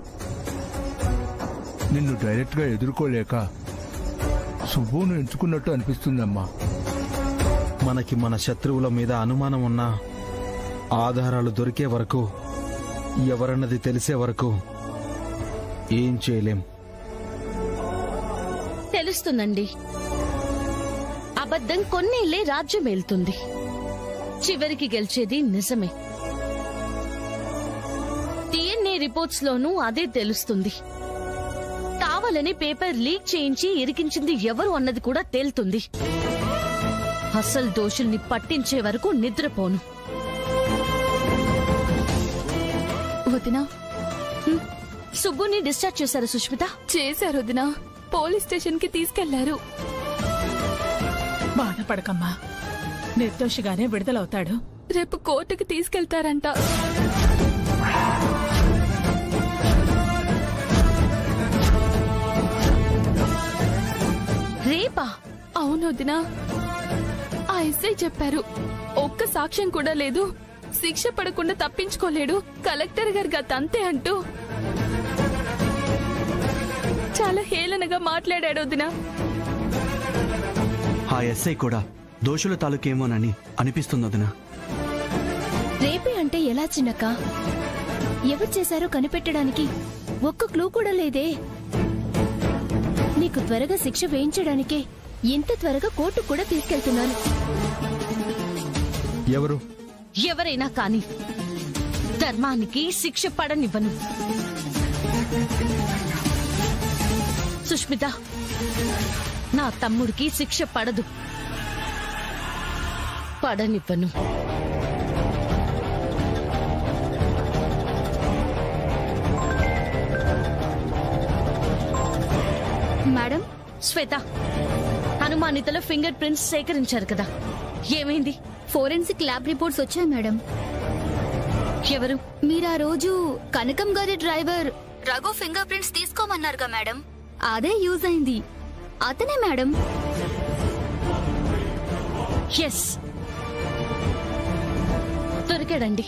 నిన్ను డైరెక్ట్ గా ఎదుర్కోలేక సుబ్బును ఎంచుకున్నట్టు అనిపిస్తుందమ్మా. మనకి మన శత్రువుల మీద అనుమానం ఉన్నా ఆధారాలు దొరికే వరకు, ఎవరన్నది తెలిసే వరకు ఏం చేయలేం. తెలుస్తుందండి. అబద్ధం కొన్నేళ్లే రాజ్యం వెళ్తుంది, చివరికి గెలిచేది నిజమే. DNA రిపోర్ట్స్ లోనూ అదే తెలుస్తుంది. కావాలని పేపర్ లీక్ చేయించి ఇరికించింది ఎవరు అన్నది కూడా తేలుతుంది. అసలు దోషుల్ని పట్టించే వరకు నిద్రపోను. వదినా, సుబ్బుని డిశ్చార్జ్ చేశారు సుష్మిత? చేశారు వదినా. పోలీస్ స్టేషన్ కి తీసుకెళ్లారు. బాధపడకమ్మా, నిర్దోషిగానే విడుదలవుతాడు. రేపు కోర్టుకి తీసుకెళ్తారంట. రేపా? అవును వదినా. ఆ ఎస్ఐ చెప్పారు, ఒక్క సాక్ష్యం కూడా లేదు, శిక్ష పడకుండా తప్పించుకోలేడు, కలెక్టర్ గారి గతంతే అంటూ చాలా హేళనగా మాట్లాడాడు వదినా. ఆ ఎస్ఐ కూడా దోషుల తాలూకేమోనని అనిపిస్తుంది వదినా. రేపే అంటే ఎలా చిన్నక్క? ఎవరు చేశారో కనిపెట్టడానికి ఒక్క క్లూ కూడా లేదే. నీకు త్వరగా శిక్ష వేయించడానికే ఇంత త్వరగా కోర్టు కూడా తీసుకెళ్తున్నాను. ఎవరు? ఎవరైనా కాని ధర్మానికి శిక్ష పడనివ్వను. సుష్మిత, నా తమ్ముడికి శిక్ష పడదు, పడనివ్వను. మేడం, శ్వేత, అనుమానితుల ఫింగర్ ప్రింట్స్ సేకరించారు కదా, ఏమైంది? ఫోరెన్సిక్ ల్యాబ్ రిపోర్ట్స్ వచ్చాయి మేడం. ఎవరు? మీరా రోజు కనకం గారి డ్రైవర్ రఘు ఫింగర్ ప్రింట్స్ తీసుకోమన్నారుగా మేడం, అదే యూజ్ అయింది. అతనే మేడం. ఎస్, దొరికాడండి.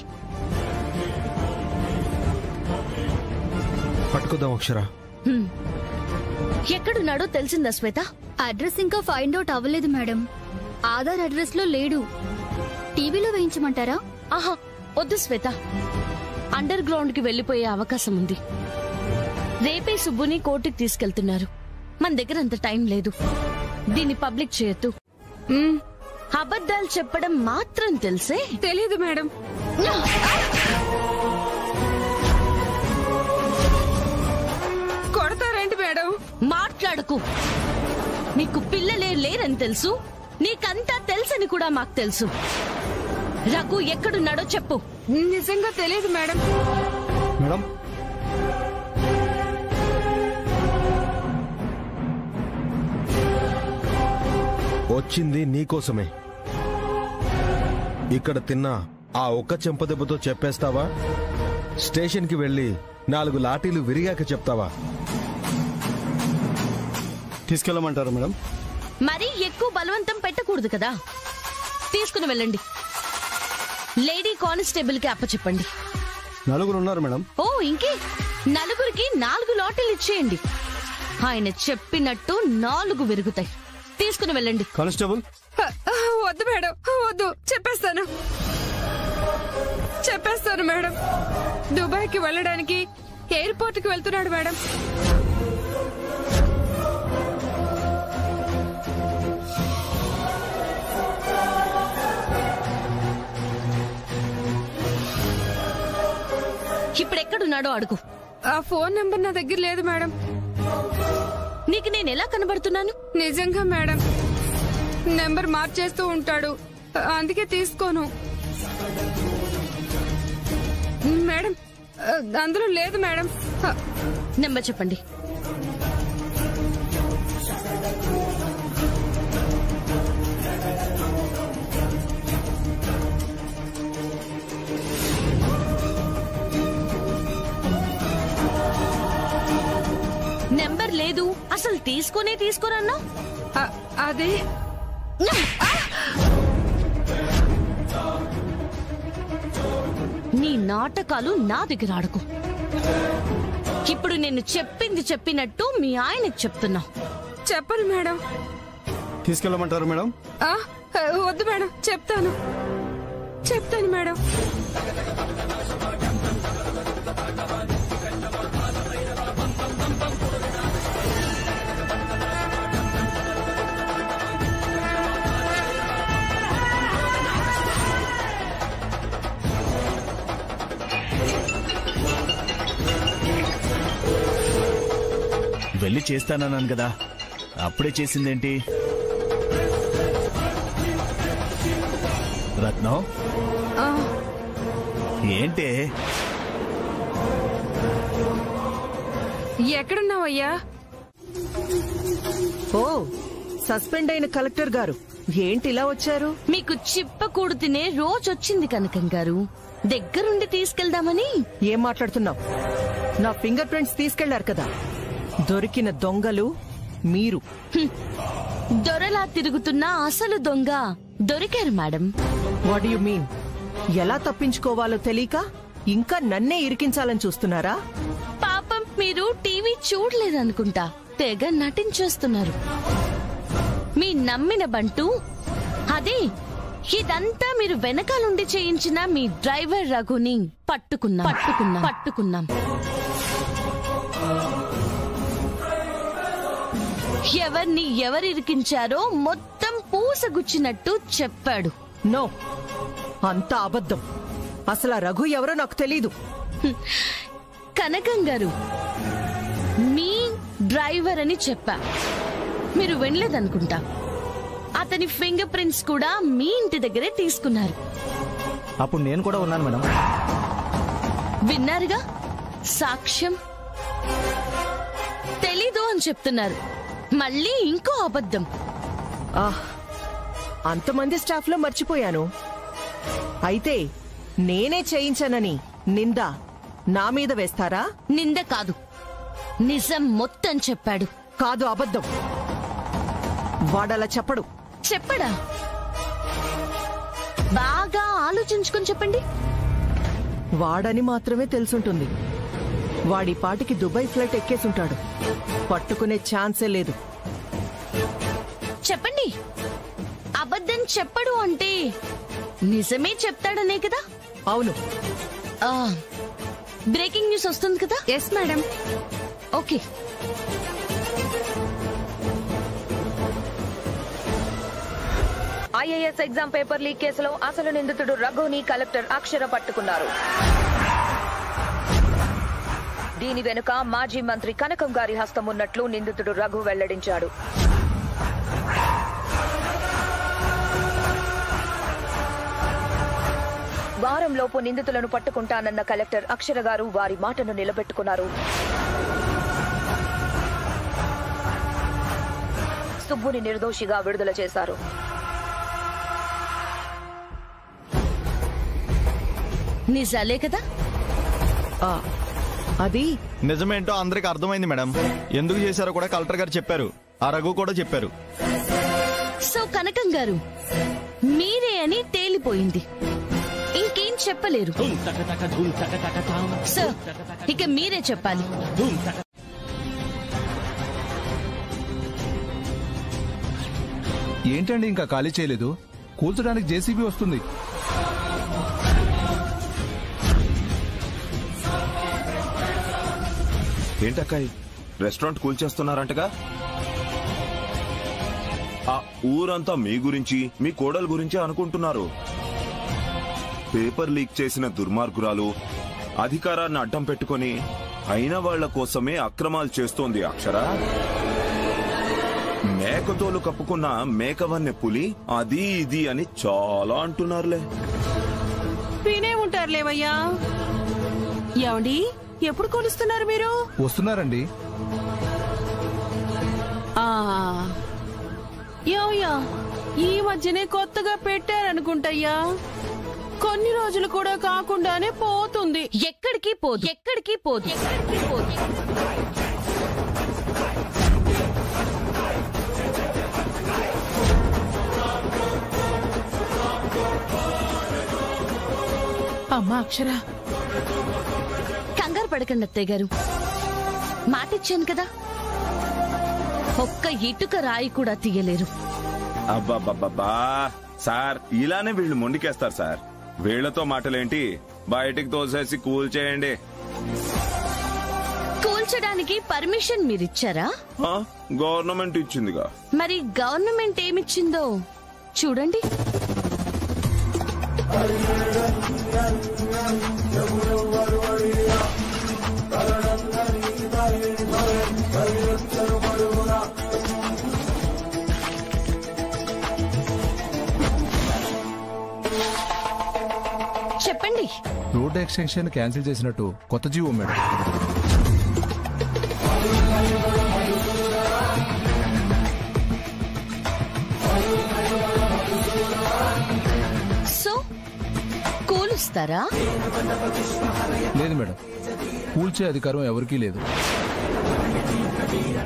పట్టుకుందాం అక్షర. ఎక్కడున్నాడో తెలిసిందా శ్వేత? అడ్రస్ ఇంకా ఫైండ్ అవుట్ అవ్వలేదు మేడం. ఆధార్ అడ్రస్ లో లేడు. టీవీలో వేయించమంటారా? ఆహా, వద్దు శ్వేత, అండర్ గ్రౌండ్ కి వెళ్లిపోయే అవకాశం ఉంది. రేపే సుబ్బుని కోర్టుకి తీసుకెళ్తున్నారు. మన దగ్గర అంత టైం లేదు. దీన్ని పబ్లిక్ చేయొద్దు. అబద్ధాలు చెప్పడం మాత్రం తెలిసే? తెలీదు మేడం. కొడతారేంటి మేడం? మాట్లాడకు. నీకు పిల్లలే లేరని తెలుసు, నీకంతా తెలుసని కూడా మాకు తెలుసు. రఘు ఎక్కడున్నాడో చెప్పు. నిజంగా తెలియదు మేడం. మేడం, వచ్చింది నీకోసమే. ఇక్కడ తిన్నా ఆ ఒక్క చెంపదెబ్బతో చెప్పేస్తావా? స్టేషన్కి వెళ్ళి 4 లాఠీలు విరిగాక చెప్తావా? తీసుకెళ్ళమంటారా మేడం? మరీ ఎక్కువ బలవంతం పెట్టకూడదు కదా. తీసుకుని వెళ్ళండి. లేడీ కానిస్టేబుల్ కి అప్పచెప్పండి. 4 ఉన్నారు మేడం. ఓ, ఇంకే 4కి 4 లాటీలు ఇచ్చేయండి. ఆయన చెప్పినట్టు 4 విరుగుతాయి. తీసుకుని వెళ్ళండి. కానిస్టేబుల్. వద్దు మేడం, వద్దు. చెప్పేస్తాను మేడం. దుబాయ్కి వెళ్ళడానికి ఎయిర్పోర్ట్ కి వెళ్తున్నాడు మేడం. ఇప్పుడెక్కడున్నాడో అడుగు. ఆ ఫోన్ నెంబర్ నా దగ్గర లేదు మేడం. నీకు నేను ఎలా కనబడుతున్నాను? నిజంగా మేడం, నెంబర్ మార్చేస్తూ ఉంటాడు, అందుకే తీసుకోను మేడం. అందులో లేదు మేడం. నెంబర్ చెప్పండి. నెంబర్ లేదు, అసలు తీసుకోరన్నా. అదే నీ నాటకాలు నా దగ్గర ఆడకు. ఇప్పుడు నేను చెప్పింది చెప్పినట్టు మీ ఆయనకు చెప్తున్నా. చెప్పను మేడం. తీసుకెళ్ళమంటారు మేడం? వద్దు మేడం, చెప్తాను మేడం. వెళ్ళి చేస్తానన్నాను కదా, అప్పుడే చేసిందేంటి? రత్నం, ఏంటే? ఎక్కడున్నావయ్యా? ఓ, సస్పెండ్ అయిన కలెక్టర్ గారు ఏంటిలా వచ్చారు? మీకు చిప్పకూడు తినే రోజొచ్చింది కనకం గారు. దగ్గరుండి తీసుకెళ్దామని. ఏం మాట్లాడుతున్నావు? నా ఫింగర్ ప్రింట్స్ తీసుకెళ్లారు కదా. దొరికిన దొంగలు మీరు. దొరలా తిరుగుతున్న అసలు దొంగ దొరికారు మేడం. What you mean? ఎలా తప్పించుకోవాలో తెలియక ఇంకా నన్నే ఇరికించాలని చూస్తున్నారా? పాపం మీరు టీవీ చూడలేదనుకుంటా. తెగ నటించేస్తున్నారు. మీ నమ్మిన బంటు అదే. ఇదంతా మీరు వెనకాలండి చేయించిన మీ డ్రైవర్ రఘుని పట్టుకున్నాం. ఎవరిని ఎవరిరికించారో మొత్తం పూసగుచ్చినట్టు చెప్పాడు. నో, అంతా అబద్ధం. అసలు రఘు ఎవరో నాకు తెలీదు. కనకం గారు, మీ డ్రైవర్ అని చెప్పా. మీరు వినలేదనుకుంటా. అతని ఫింగర్ ప్రింట్స్ కూడా మీ ఇంటి దగ్గరే తీసుకున్నారు. అప్పుడు నేను కూడా ఉన్నాను మేడం. విన్నారుగా సాక్ష్యం. తెలీదు అని చెప్తున్నారు. మళ్ళీ ఇంకో అబద్ధం. అంతమంది స్టాఫ్ లో మర్చిపోయాను. అయితే నేనే చేయించానని నింద నా మీద వేస్తారా? నింద కాదు, నిజం మొత్తం చెప్పాడు. కాదు, అబద్ధం. వాడలా చెప్పడా? బాగా ఆలోచించుకుని చెప్పండి. వాడని మాత్రమే తెలుసుంటుంది. వాడి పాటికి దుబాయ్ ఫ్లైట్ ఎక్కేసుంటాడు. పట్టుకునే ఛాన్సే లేదు. చెప్పండి. అబద్ధం చెప్పడు అంటే నిజమే చెప్తాడనే కదా? అవును. బ్రేకింగ్ న్యూస్ వస్తుంది కదా? Yes madam. Okay. IAS exam paper leak కేసులో అసలు నిందితుడు రఘుని కలెక్టర్ అక్షర పట్టుకున్నారు. దీని వెనుక మాజీ మంత్రి కనకం గారి హస్తం ఉన్నట్లు నిందితుడు రఘు వెల్లడించాడు. వారంలోపు నిందితులను పట్టుకుంటానన్న కలెక్టర్ అక్షర గారు వారి మాటను నిలబెట్టుకున్నారు. సుబ్బుని నిర్దోషిగా విడుదల చేశారు. నిజాలే కదా? అది నిజమేంటో అందరికి అర్థమైంది మేడం. ఎందుకు చేశారో కూడా కలెక్టర్ గారు చెప్పారు. ఆ రఘు కూడా చెప్పారు. సో కనకం గారు, మీరే అని తేలిపోయింది. ఇంకేం చెప్పలేరు. సో ఇక మీరే చెప్పాలి. ఏంటండి ఇంకా ఖాళీ చేయలేదు? కూల్చడానికి జేసీబీ వస్తుంది. ఏంటక్కాయ్, రెస్టారెంట్ కూల్చేస్తున్నారంటగా? ఆ ఊరంతా మీ గురించి, మీ కోడలు గురించి అనుకుంటున్నారు. పేపర్ లీక్ చేసిన దుర్మార్గురాలు అధికారాన్ని అడ్డం పెట్టుకుని అయిన వాళ్ల కోసమే అక్రమాలు చేస్తోంది అక్షర. మేకతోలు కప్పుకున్న మేకవన్నె పులి అది ఇది అని చాలా అంటున్నారులే. వినే ఉంటారులేవయ్యా. ఏమండి, ఎప్పుడు కొలుస్తున్నారు మీరు? వస్తున్నారండి. ఏమయ్యా, ఈ మధ్యనే కొత్తగా పెట్టారనుకుంటయ్యా. కొన్ని రోజులు కూడా కాకుండానే పోతుంది. ఎక్కడికి పోదు. అమ్మా అక్షర, కంగారు పడకండి అత్తయ్య గారు. మాటిచ్చాను కదా, ఒక్క ఇటుక రాయి కూడా తీయలేరు. అబ్బాబ్బాబ్బా సార్, ఇలానే వీళ్ళు మొండికేస్తారు సార్. వీళ్లతో మాటలేంటి, బయటికి తోసేసి కూల్చేయండి. కూల్చడానికి పర్మిషన్ మీరిచ్చారా? గవర్నమెంట్ ఇచ్చిందిగా. మరి గవర్నమెంట్ ఏమిచ్చిందో చూడండి. చెప్పండి. రోడ్ ఎక్స్టెన్షన్ క్యాన్సిల్ చేసినట్టు కొత్త జీవో మేడం. కూలుస్తారా? లేదు మేడం, కూల్చే అధికారం ఎవరికీ లేదు.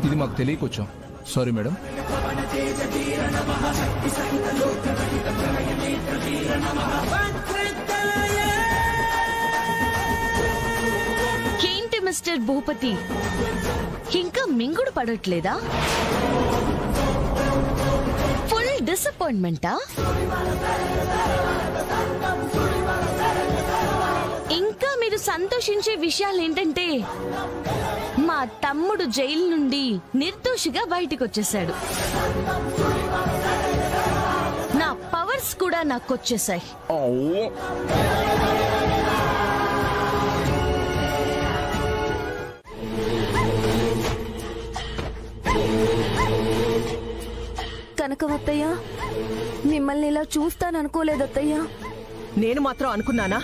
ఇది మాకు తెలియకొచ్చాం. Sorry madam. ఏంటి మిస్టర్ భూపతి, ఇంకా మింగుడు పడట్లేదా? ఫుల్ డిసప్పాయింట్మెంటా? ఇంకా మీరు సంతోషించే విషయాలు ఏంటంటే మా తమ్ముడు జైలు నుండి నిర్దోషిగా బయటికి వచ్చేసాడు. నా పవర్స్ కూడా నాకొచ్చేసాయి. కనకమత్తయ్య, మిమ్మల్ని ఇలా చూస్తాననుకోలేదత్తయ్యా. నేను మాత్రం అనుకున్నానా?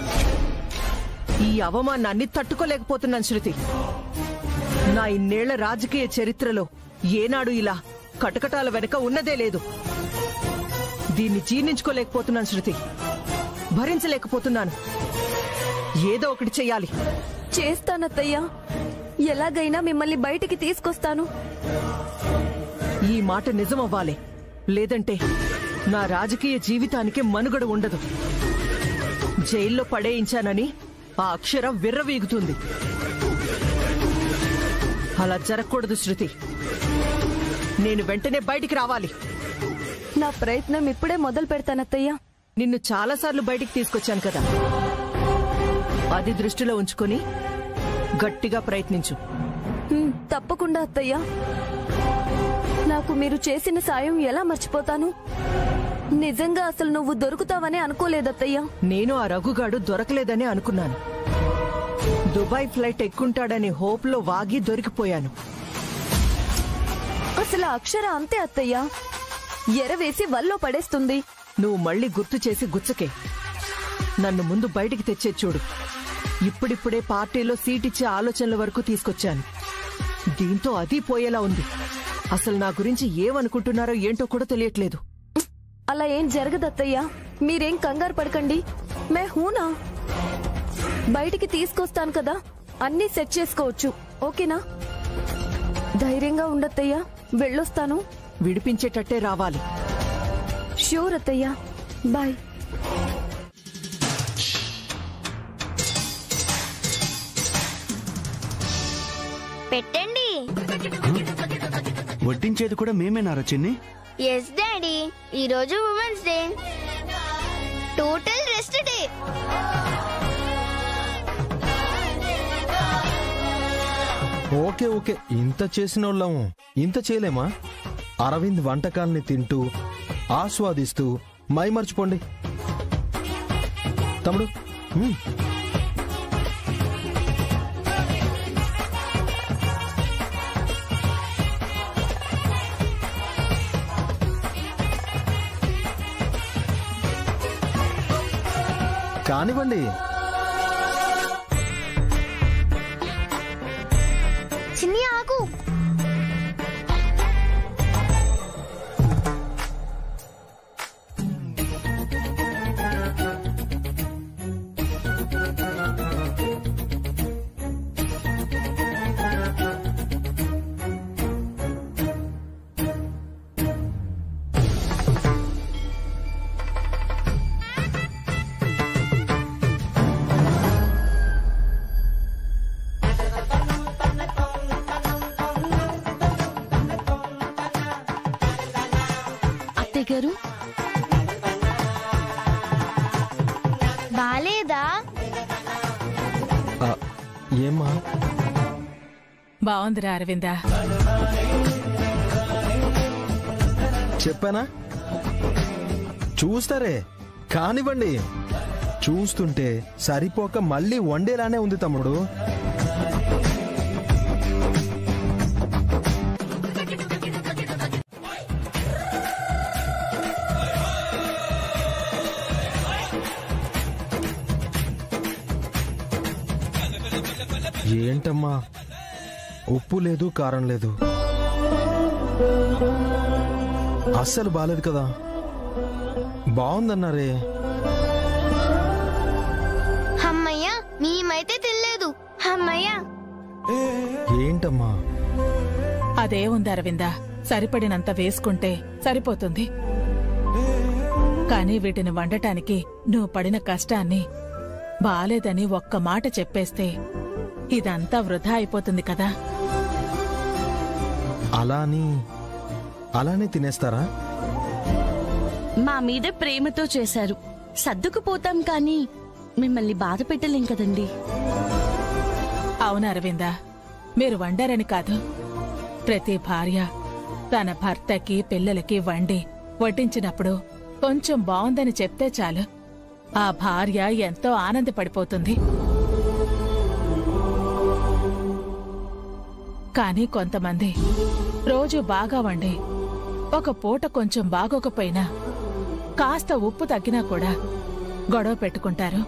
ఈ అవమానాన్ని తట్టుకోలేకపోతున్నాను శృతి. నా ఇన్నేళ్ల రాజకీయ చరిత్రలో ఏనాడు ఇలా కటకటాల వెనక ఉన్నదే లేదు. దీన్ని జీర్ణించుకోలేకపోతున్నాను శృతి, భరించలేకపోతున్నాను. ఏదో ఒకటి చెయ్యాలి. చేస్తానత్తయ్యా, ఎలాగైనా మిమ్మల్ని బయటికి తీసుకొస్తాను. ఈ మాట నిజమవ్వాలి, లేదంటే నా రాజకీయ జీవితానికి మనుగడ ఉండదు. జైల్లో పడేయించానని ఆ అక్షర విర్రవీగుతుంది. అలా జరగకూడదు శృతి. నేను వెంటనే బయటికి రావాలి. నా ప్రయత్నం ఇప్పుడే మొదలు పెడతానత్తయ్యా. నిన్ను చాలాసార్లు బయటికి తీసుకొచ్చాను కదా, అది దృష్టిలో ఉంచుకొని గట్టిగా ప్రయత్నించు. తప్పకుండా అత్తయ్యా. నాకు మీరు చేసిన సాయం ఎలా మర్చిపోతాను? నిజంగా అసలు నువ్వు దొరుకుతావని అనుకోలేదత్తయ్యా. నేను ఆ రఘుగాడు దొరకలేదని అనుకున్నాను. దుబాయ్ ఫ్లైట్ ఎక్కుంటాడని హోప్లో వాగి దొరికిపోయాను. అసలు అక్షర అంతే అత్తయ్యా, ఎరవేసి వల్లో పడేస్తుంది. నువ్వు మళ్ళీ గుర్తు చేసి గుచ్చకే. నన్ను ముందు బయటికి తెచ్చే చూడు. ఇప్పుడిప్పుడే పార్టీలో సీటిచ్చే ఆలోచనల వరకు తీసుకొచ్చాను. దీంతో అది పోయేలా ఉంది. అసలు నా గురించి ఏమనుకుంటున్నారో ఏంటో కూడా తెలియట్లేదు. అలా ఏం జరగదత్తయ్యా, మీరేం కంగారు పడకండి. మే హూనా, బయటికి తీసుకొస్తాను కదా, అన్నీ సెట్ చేసుకోవచ్చు. ఓకేనా? ధైర్యంగా ఉండత్తయ్యా. వెళ్ళొస్తాను. విడిపించేటట్టే రావాలి. ష్యూర్ అత్తయ్యా. బాయ్. పెట్టండి. వడ్డించేది కూడా మేమేనారా చిన్ని? ఎస్ డాడీ, ఈరోజు women's day, total rest day. Okay okay, ఇంత చేసిన వాళ్ళము ఇంత చేయలేమా? అరవింద్ వంటకాల్ని తింటూ ఆస్వాదిస్తూ మైమర్చిపోండి. తమ్ముడు కానివ్వండి. చిన్ని ఆగు. గారు బాలేదా? ఏమా? బాగుందిరా అరవిందా. చెప్పానా? చూస్తారే, కానివ్వండి. చూస్తుంటే సరిపోక మళ్ళీ వండేలానే ఉంది తమ్ముడు. ఏంటమ్మా, ఉప్పు లేదు, కారం లేదు, అస్సలు బాలేదు కదా. బాగుందన్నారే. ఏంటమ్మా? అదే ఉంది అరవిందా, సరిపడినంత వేసుకుంటే సరిపోతుంది. కానీ వీటిని వండటానికి నువ్వు పడిన కష్టాన్ని బాలేదని ఒక్క మాట చెప్పేస్తే ఇదంతా వృధా అయిపోతుంది కదా. అలానే తినేస్తారా? మా మీద ప్రేమతో చేశారు, సర్దుకుపోతాం కానీ మిమ్మల్ని బాధ పెట్టలేం కదండి. అవును అరవిందా, మీరు వండారని కాదు, ప్రతి భార్య తన భర్తకి పిల్లలకి వండి వడ్డించినప్పుడు కొంచెం బావుందని చెప్తే చాలు, ఆ భార్య ఎంతో ఆనందపడిపోతుంది. కానీ కొంతమంది రోజు బాగా వండి ఒక పూట కొంచెం బాగోకపోయినా కాస్త ఉప్పు తగ్గినా కూడా గొడవ పెట్టుకుంటారు.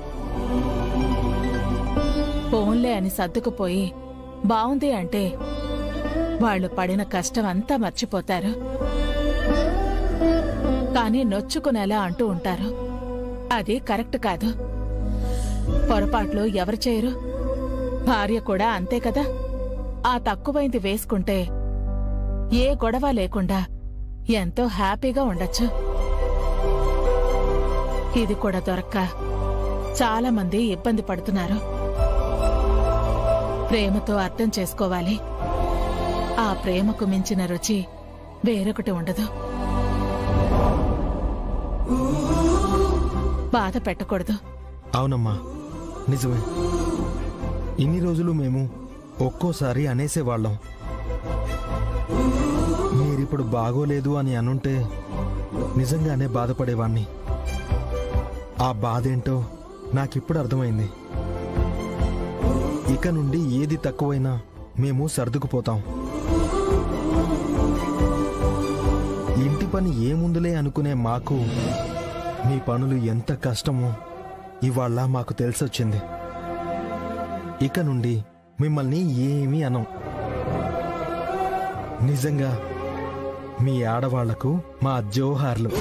పోన్లే అని సర్దుకుపోయి బావుంది అంటే వాళ్ళు పడిన కష్టం అంతా మర్చిపోతారు. కానీ నొచ్చుకునేలా అంటూ ఉంటారు. అది కరెక్ట్ కాదు. పొరపాట్లు ఎవరు చేయరు? భార్య కూడా అంతే కదా. ఆ తక్కువైంది వేసుకుంటే ఏ గొడవ లేకుండా ఎంతో హ్యాపీగా ఉండొచ్చు. ఇది కూడా దొరక్క చాలా మంది ఇబ్బంది పడుతున్నారు. ప్రేమతో అర్థం చేసుకోవాలి. ఆ ప్రేమకు మించిన రుచి వేరొకటి ఉండదు. బాధ పెట్టకూడదు. అవునమ్మా, నిజమే. ఇన్ని రోజులు మేము ఒక్కోసారి అనేసేవాళ్ళం. మీరిప్పుడు బాగోలేదు అని అనుంటే నిజంగానే బాధపడేవాణ్ణి. ఆ బాధేంటో నాకిప్పుడు అర్థమైంది. ఇక నుండి ఏది తక్కువైనా మేము సర్దుకుపోతాం. ఇంటి పని ఏముందులే అనుకునే మాకు మీ పనులు ఎంత కష్టమో ఇవాళ మాకు తెలిసొచ్చింది. ఇక నుండి మిమ్మల్ని ఏమీ అనం. నిజంగా మీ ఆడవాళ్లకు మా జోహార్లు.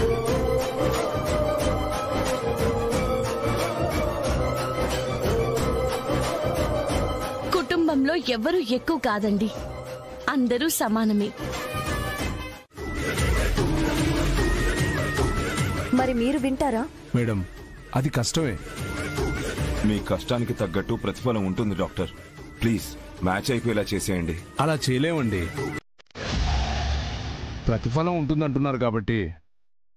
కుటుంబంలో ఎవరు ఎక్కువ కాదండి, అందరూ సమానమే. మరి మీరు వింటారా? మేడం, అది కష్టమే. మీ కష్టానికి తగ్గట్టు ప్రతిఫలం ఉంటుంది డాక్టర్. ప్లీజ్ మ్యాచ్ అయిపోయేలా చేసేయండి. అలా చేయలేమండి. ప్రతిఫలం ఉంటుందంటున్నారు కాబట్టి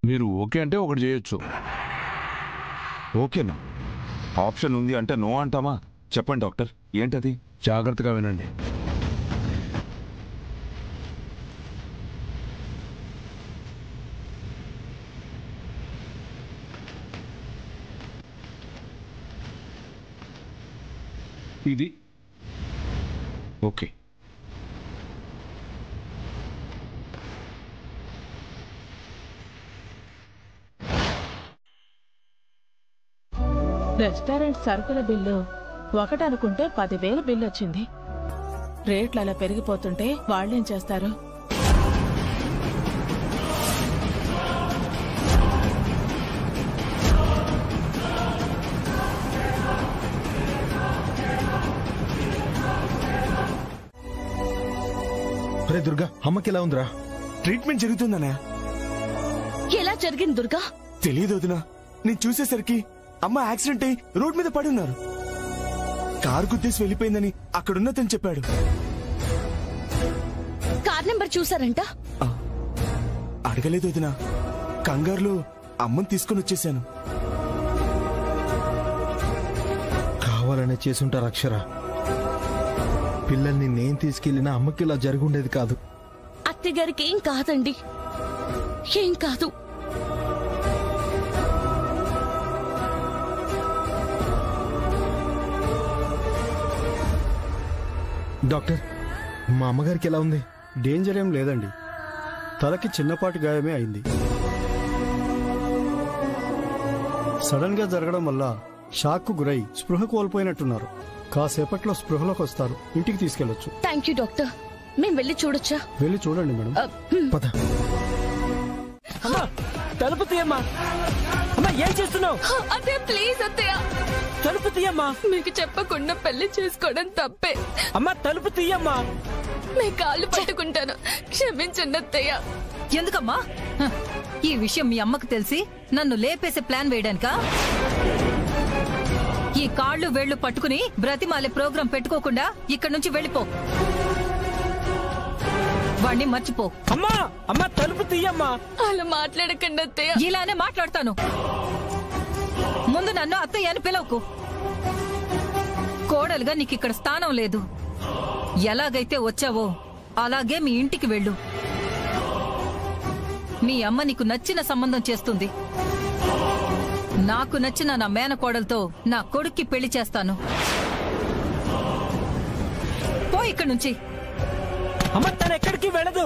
మీరు ఓకే అంటే ఒకటి చేయొచ్చు. ఓకేనా? ఆప్షన్ ఉంది అంటే నో అంటామా? చెప్పండి డాక్టర్, ఏంటది? జాగ్రత్తగా వినండి. ఇది ఓకే. రెస్టారెంట్ సరుకుల బిల్లు ఒకటనుకుంటే 10,000 బిల్లు వచ్చింది. రేట్లు అలా పెరిగిపోతుంటే వాళ్ళేం చేస్తారు? రే దుర్గా, అమ్మకి ఎలా ఉందిరా? ట్రీట్మెంట్ జరుగుతుందనా? ఎలా జరిగింది దుర్గా? తెలియదు వదినా. నేను చూసేసరికి అమ్మ యాక్సిడెంట్ అయి రోడ్ మీద పడి ఉన్నారు. కారు గుద్దేసి వెళ్ళిపోయిందని అక్కడున్నతని చెప్పాడు. కార్ నెంబర్ చూసారంట? అడగలేదు వదినా. కంగారులో అమ్మని తీసుకుని వచ్చేసాను. కావాలనే చేసుంటారు అక్షర. పిల్లల్ని నేను తీసుకెళ్లిన అమ్మకి ఇలా జరుగుండేది కాదు. అత్తగారికి ఏం కాదండి, ఏం కాదు. డాక్టర్, మా అమ్మగారికి ఎలా ఉంది? డేంజర్ ఏం లేదండి. తలకి చిన్నపాటి గాయమే అయింది. సడన్ గా జరగడం వల్ల షాక్ కు గురై స్పృహ కోల్పోయినట్టున్నారు. కాసేపట్లో స్పృహలోకి వస్తారు. ఇంటికి తీసుకెళ్లొచ్చు. Thank you doctor. మేము వెళ్ళి చూడొచ్చా? వెళ్ళి చూడండి మేడం. పద. తలుపు తీయమ్మా. అమ్మా, ఏం చేస్తున్నావు? అత్తయ్య ప్లీజ్ అత్తయ్య. తలుపు తీయమ్మా. మీకు చెప్పకుండా పెళ్లి చేసుకోవడం తప్పే. అమ్మా తలుపు తీయమ్మా. మీ కాళ్ళు పట్టుకుంటాను, క్షమించండి అత్తయ్య. ఎందుకమ్మా ఈ విషయం మీ అమ్మకు తెలిసి నన్ను లేపేసే ప్లాన్ వేయడానికా? ఈ కాళ్ళు వేళ్లు పట్టుకుని బ్రతిమాలే ప్రోగ్రాం పెట్టుకోకుండా ఇక్కడి నుంచి వెళ్ళిపో. వాణ్ణి మర్చిపో. అమ్మా అమ్మా తలుపు తీయమ్మా. అలా మాట్లాడకండి అత్తయ్య. ఇలానే మాట్లాడతాను. ముందు నన్ను అత్తయ్య అని పిలవకు. కోడలుగా నీకిక్కడ స్థానం లేదు. ఎలాగైతే వచ్చావో అలాగే మీ ఇంటికి వెళ్ళు. మీ అమ్మ నీకు నచ్చిన సంబంధం చేస్తుంది. నాకు నచ్చిన నా మేనకోడలతో నా కొడుక్కి పెళ్లి చేస్తాను. పో ఇక్కడి నుంచి. అమ్మ తను ఎక్కడికి వెళ్ళదు.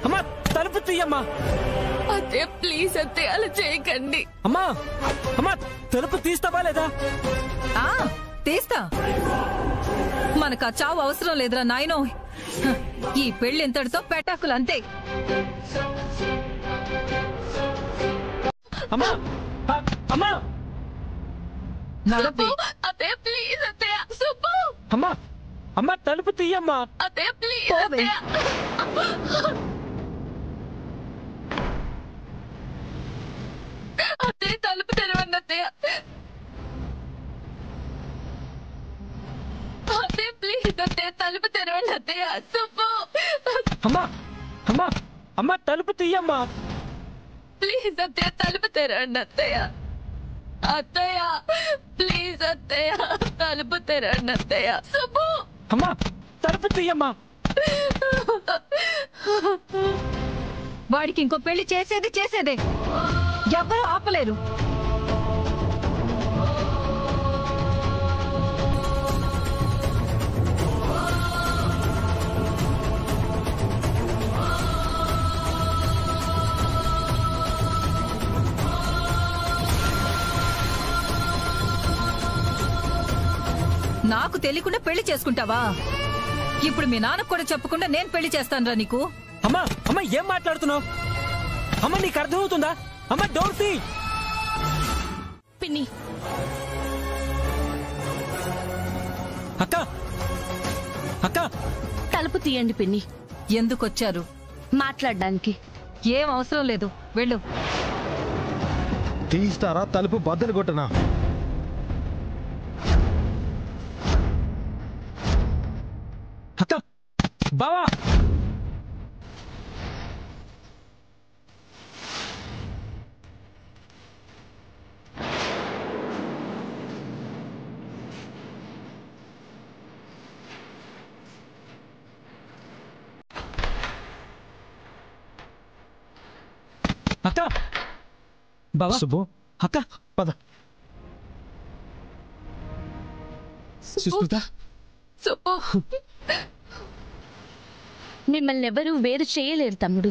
అమ్మా తలుపు తీయమ్మా. అత్తయ్య ప్లీజ్ అత్తయ్య అలా చేయకండి. అమ్మా అమ్మా తలుపు తీస్తావా లేదా? తీస్తా. మనకు ఆ చావు అవసరం లేదురా నాయనో. ఈ పెళ్లి ఎంతటితో పెటాకులు అంతే. అమ్మా అమ్మా అత్తయ్య ప్లీజ్ అత్తయ్య. సుబ్బు అమ్మా అమ్మా తలుపు తీయమ్మా. అత్తయ్య ప్లీజ్ అత్తయ్య. అత్తయ్య తలుపు తెరవండి అత్తయ్య. అత్తయ్య ప్లీజ్ అత్తయ్య తలుపు తెరవండి అత్తయ్య. సుబ్బు అమ్మా అమ్మా అమ్మా తలుపు తీయమ్మా. ప్లీజ్ అత్తయ్య తలుపు తెరవండి అత్తయ్య. అత్తయ్య ప్లీజ్ అత్తయ్య తలుపు తెరవండి అత్తయ్య. సుబ్బు అమ్మా తలుపు తీయమ్మా. వాడికి ఇంకో పెళ్లి చేసేదే ఎవ్వరూ ఆపలేరు. నాకు తెలియకుండా పెళ్లి చేసుకుంటావా? ఇప్పుడు మీ నాన్నకు కూడా చెప్పకుండా నేను పెళ్లి చేస్తానురా నీకు. అమ్మా అమ్మా ఏం మాట్లాడుతున్నావు? అమ్మ నీకు అర్థమవుతుందా? అమ్మ డోర్ తీ. పిన్ని అక్క అక్క తలుపు తీయండి పిన్ని. ఎందుకొచ్చారు? మాట్లాడడానికి. ఏం అవసరం లేదు, వెళ్ళు. తీస్తారా తలుపు బద్దలు కొట్టనా? అక్క బావా అక్క బావా సుబ్బు అక్క పద. సుబ్బు మిమ్మల్ని ఎవరూ వేరు చేయలేరు తమ్ముడు.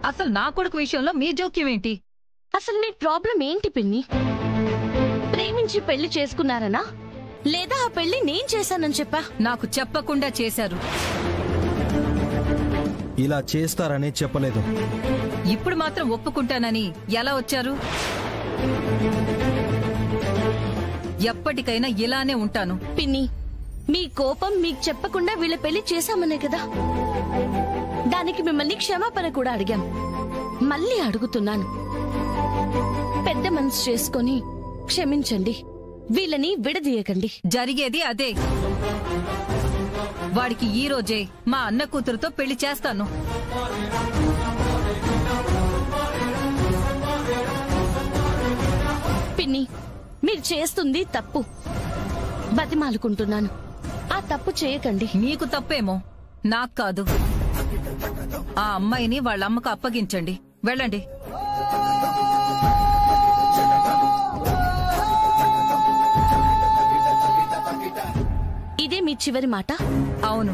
అసలు నా కొడుకు విషయంలో మీ జోక్యం ఏంటి? అసలు మీ ప్రాబ్లం ఏంటి పిన్ని? ప్రేమించి పెళ్లి చేసుకున్నారనా, లేదా ఆ పెళ్లి నేను చేశానని చెప్పా? నాకు చెప్పకుండా చేశారు. ఇలా చేస్తారని చెప్పలేదు. ఇప్పుడు మాత్రం ఒప్పుకుంటానని ఎలా వచ్చారు? ఎప్పటికైనా ఇలానే ఉంటాను. పిన్ని మీ కోపం మీకు చెప్పకుండా వీళ్ళ పెళ్లి చేశామనే కదా. దానికి మిమ్మల్ని క్షమాపణ కూడా అడిగాం. మళ్ళీ అడుగుతున్నాను, పెద్ద మనసు చేసుకొని క్షమించండి. వీళ్ళని విడదీయకండి. జరిగేది అదే. వాడికి ఈ రోజే మా అన్న కూతురుతో పెళ్లి చేస్తాను. పిన్ని మీరు చేస్తుంది తప్పు. బతిమాలుకుంటున్నాను, ఆ తప్పు చేయకండి. మీకు తప్పేమో, నాకు కాదు. ఆ అమ్మాయిని వాళ్ళ అమ్మకు అప్పగించండి. వెళ్ళండి. ఇదే మీ చివరి మాట? అవును,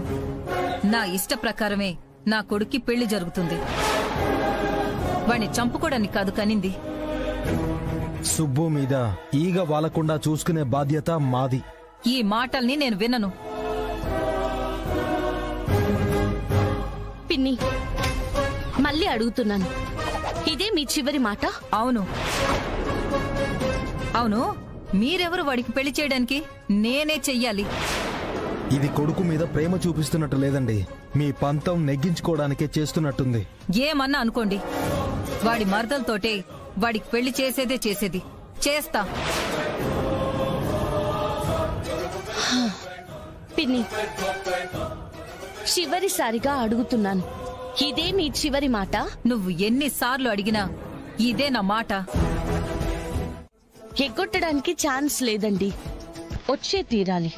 నా ఇష్ట ప్రకారమే నా కొడుక్కి పెళ్లి జరుగుతుంది. వాణ్ణి చంపుకోవడానికి కాదు కనింది. సుబ్బు మీద ఈగ వాలకుండా చూసుకునే బాధ్యత మాది. ఈ మాటల్ని నేను వినను. పిన్ని మళ్ళీ అడుగుతున్నాను, ఇదే మీ చివరి మాట? అవును అవును, మీరెవరు వాడికి పెళ్లి చేయడానికి? నేనే చెయ్యాలి. ఇది కొడుకు మీద ప్రేమ చూపిస్తున్నట్టు లేదండి, మీ పంతం నెగ్గించుకోవడానికే చేస్తున్నట్టుంది. ఏమన్నా అనుకోండి, వాడి మరదలతోటే వాడికి పెళ్లి చేసేది. చేస్తా. పిన్ని, చివరిసారిగా అడుగుతున్నాను, ఇదే మీ చివరి మాట? నువ్వు ఎన్నిసార్లు అడిగినా ఇదే నా మాట. ఎగ్గొట్టడానికి ఛాన్స్ లేదండి, వచ్చే తీరాలి.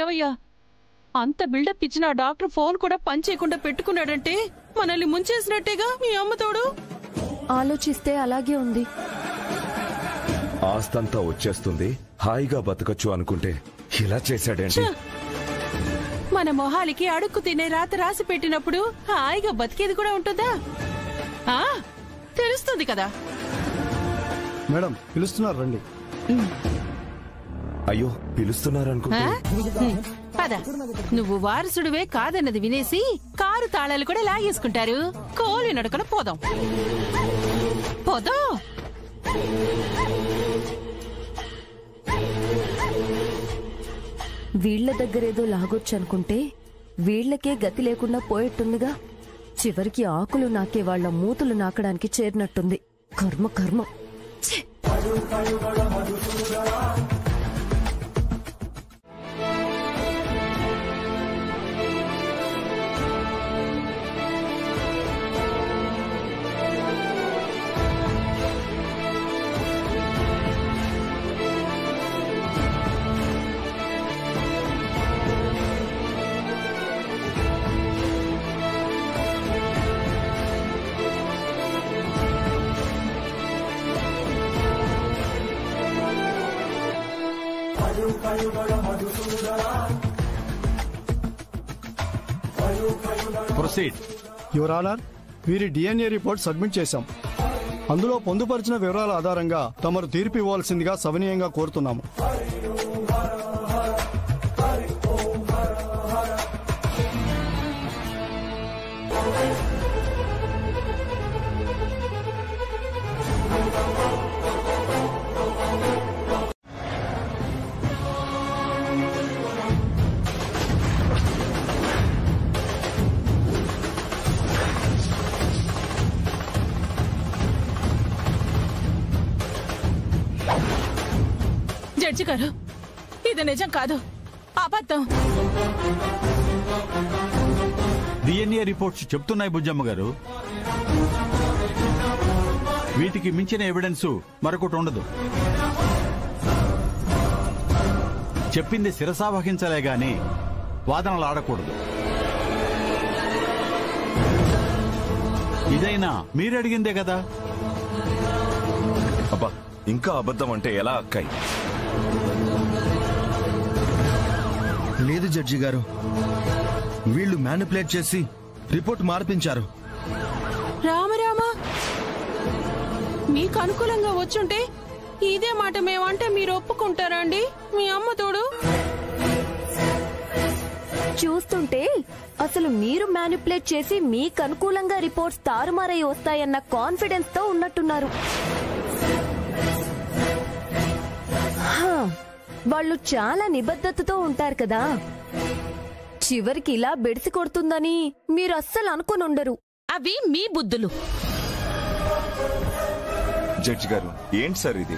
ఏవయ్యా, అంత బిల్డప్ ఇచ్చిన డాక్టర్ ఫోన్ కూడా పని చేయకుండా పెట్టుకున్నాడంటే మనల్ని ముంచేసినట్టేగా మీ అమ్మతోడు. ఆలోచిస్తే అలాగే ఉంది. ఆస్తంతా వచ్చేస్తుంది, హాయిగా బతకచ్చు అనుకుంటే ఇలా చేశాడేంటి? మన మొహాలికి అడుక్కు తినే రాత రాసి పెట్టినప్పుడు హాయిగా బతికేది కూడా ఉంటుందా? తెలుస్తుంది కదా. మేడం పిలుస్తున్నారు, రండి. అయ్యో, పిలుస్తున్నారనుకుంటా. పద, నువ్వు వారసుడివే కాదన్నది వినేసి కారు తాళాలు కూడా లాగేసుకుంటారు. కోలి నడకన పోదాం. పోదాం. వీళ్ల దగ్గరేదో లాగొచ్చు అనుకుంటే వీళ్లకే గతి లేకుండా పోయేట్టుందిగా. చివరికి ఆకులు నాకే వాళ్ల మూతులు నాకడానికి చేరినట్టుంది. కర్మ కర్మ. యువర్ ఆనర్, వీరి డిఎన్ఏ రిపోర్ట్ సబ్మిట్ చేశాం. అందులో పొందుపరిచిన వివరాల ఆధారంగా తమరు తీర్పు ఇవ్వాల్సిందిగా సవినీయంగా కోరుతున్నాము. జడ్జి గారు, ఇది నిజం కాదు, అబద్ధం. డిఎన్ఏ రిపోర్ట్స్ చెప్తున్నాయి బుజ్జమ్మ గారు. వీటికి మించిన ఎవిడెన్స్ మరొకటి ఉండదు. చెప్పింది శిరసావహించలే గాని వాదనలు ఆడకూడదు. ఇదైనా మీరడిగిందే కదా. అబ్బా, ఇంకా అబద్ధం అంటే ఎలా అక్కాయి? లేదు జడ్జి గారు, వీళ్ళు మ్యానిపులేట్ చేసి రిపోర్ట్ మార్పించారు. రామరామా, మీకు అనుకూలంగా వచ్చుంటే ఇదే మాట మేమంటే మీరు ఒప్పుకుంటారా అండి? మీ అమ్మ తోడు చూస్తుంటే అసలు మీరు మ్యానిపులేట్ చేసి మీకు అనుకూలంగా రిపోర్ట్స్ తారుమారై వస్తాయన్న కాన్ఫిడెన్స్ తో ఉన్నట్టున్నారు. వాళ్ళు చాలా నిబద్ధతతో ఉంటారు కదా. చివరికి ఇలా బెడిసి కొడుతుందని మీరు అస్సలు అనుకునుండరు. అవి మీ బుద్ధులు. జడ్జి గారు, ఏంటి సార్ ఇది?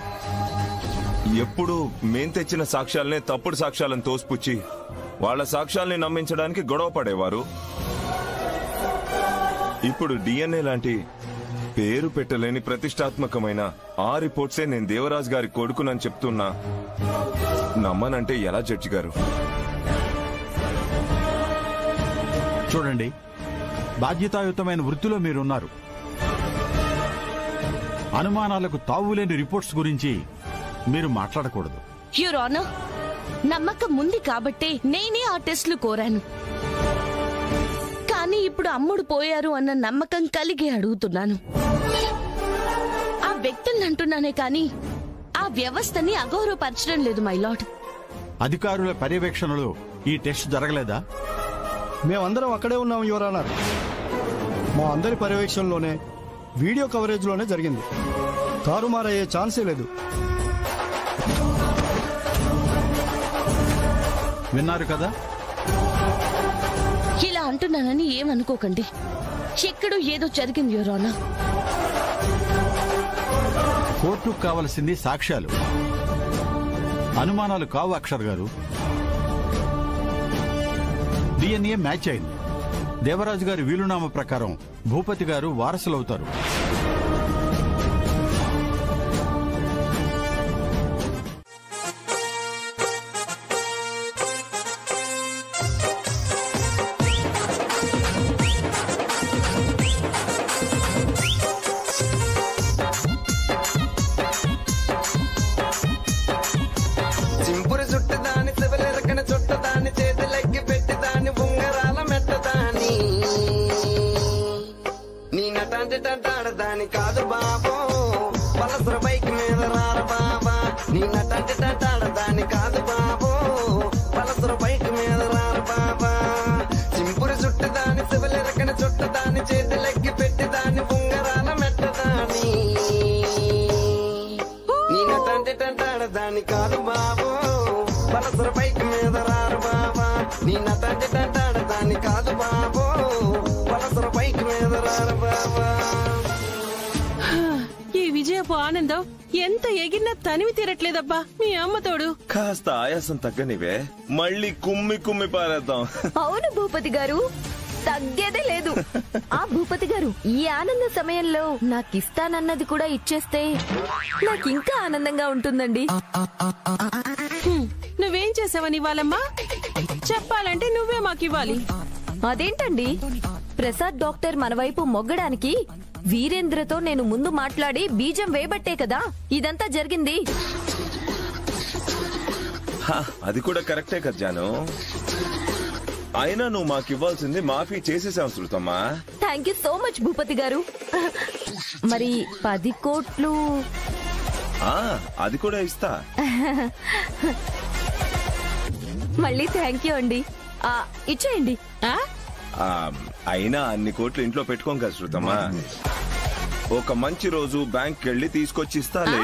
ఎప్పుడు మేం తెచ్చిన సాక్ష్యాలనే తప్పుడు సాక్ష్యాలను తోసిపుచ్చి వాళ్ళ సాక్ష్యాల్ని నమ్మించడానికి గొడవ పడేవారు. ఇప్పుడు డిఎన్ఏ లాంటి పేరు పెట్టలేని ప్రతిష్టాత్మకమైన ఆ రిపోర్ట్సే నేను దేవరాజ్ గారి కొడుకునని చెప్తున్నా నమ్మనంటే ఎలా జడ్జి గారు? చూడండి, బాధ్యతాయుతమైన వృత్తిలో మీరున్నారు. అనుమానాలకు తావులేని రిపోర్ట్స్ గురించి మీరు మాట్లాడకూడదు. యువర్ ఆనర్, నమ్మకం ఉంది కాబట్టే నేనే ఆ టెస్టులు కోరాను. కానీ ఇప్పుడు అమ్ముడు పోయారు అన్న నమ్మకం కలిగి అడుగుతున్నాను. ఆ వ్యక్తుల్ని అంటున్నానే కానీ ఆ వ్యవస్థని అగౌరవపరచడం లేదు మై లార్డ్. అధికారుల పర్యవేక్షణలో ఈ టెస్ట్ జరగలేదా? మేమందరం అక్కడే ఉన్నాం యువర్ ఆనర్. మా అందరి పర్యవేక్షణలోనే వీడియో కవరేజ్లోనే జరిగింది. తారుమారయ్యే ఛాన్సే లేదు. విన్నారు కదా? ఇలా అంటున్నానని ఏమనుకోకండి. ఎక్కడో ఏదో జరిగింది యువర్ ఆనర్. కోర్టుకు కావలసింది సాక్ష్యాలు, అనుమానాలు కావు అక్షర్ గారు. డిఎన్ఏ మ్యాచ్ అయింది. దేవరాజు గారి వీలునామా ప్రకారం భూపతి గారు వారసులవుతారు. చింపురు చుట్టదాని శివలెరకన చుట్టదాని చేతులెక్కి పెట్టిదాని ఉంగరాల మెట్టదాని నీ నటాంటి టంటాడదాని కాదు బాబో పలసర బైక్ మీద రార బాబా. నీ నటాంటి టంటాడదాని కాదు బాబో పలసర బైక్ మీద రార బాబా. చింపురు చుట్టదాని శివలెరకన చుట్టదాని చేతులెక్కి పెట్టిదాని ఉంగరాల మెట్టదాని నీ నటాంటి టంటాడదాని కాదు బాబో పలసర బైక్ మీద రారు బాబా. నీ నటాంటి టంటాడదాని కాదు బాబో పలసర బైక్ మీద రారు బాబా. ఈ విజయపు ఆనందం ఎంత ఎగిరినా తనివి తీరట్లేదబ్బా. మీ అమ్మతోడు కాస్త ఆయాసం తగ్గనివే, మళ్ళీ కుమ్మి కుమ్మి పారేద్దాం. అవును భూపతి గారు, తగ్గేదే లేదు. ఆ భూపతి గారు, ఈ ఆనంద సమయంలో నాకిస్తానన్నది కూడా ఇచ్చేస్తే నాకింకా ఆనందంగా ఉంటుందండి. నువ్వేం చేసావని ఇవ్వాలమ్మా? చెప్పాలంటే నువ్వే మాకివ్వాలి. అదేంటండి, ప్రసాద్ డాక్టర్ మన వైపు మొగ్గడానికి వీరేంద్రతో నేను ముందు మాట్లాడి బీజం వేయబట్టే కదా ఇదంతా జరిగింది. అది కూడా కరెక్టే కదా జాను. అయినా నువ్వు మాకివ్వాల్సింది మాఫీ చేసేసావు శృతమ్మా. Thank you so much Bhupathi గారు. మరి 10 కోట్లు అది కూడా ఇస్తా. మళ్ళీ థ్యాంక్ యూ అండి. ఇచ్చేయండి. అయినా అన్ని కోట్లు ఇంట్లో పెట్టుకోం కదా శృతమ్మా. ఒక మంచి రోజు బ్యాంక్ వెళ్ళి తీసుకొచ్చి ఇస్తాలే.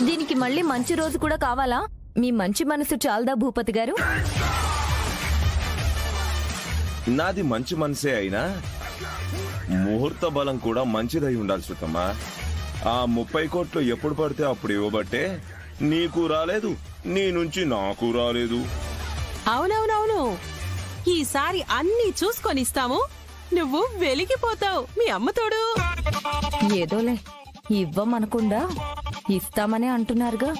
దీనికి మళ్ళీ మంచి రోజు కూడా కావాలా? మీ మంచి మనసు చాలదా భూపతి గారు? నాది మంచి మనసే అయినా ముహూర్త బలం కూడా మంచిదై ఉండాలి శృతమ్మా. ఆ 30 కోట్లు ఎప్పుడు పడితే అప్పుడు ఇవ్వబట్టే నీకు రాలేదు, నీ నుంచి నాకు రాలేదు. అవునవునవును, ఈసారి అన్ని చూసుకొని ఇస్తాము. నువ్వు వెలిగిపోతావు మీ అమ్మతోడు. ఏదోలే, ఇవ్వమనకుండా ఇస్తామనే అంటున్నారుగా,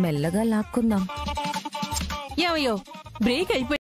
మెల్లగా లాక్కుందాం. ఏమయ్యో, బ్రేక్ అయిపోయి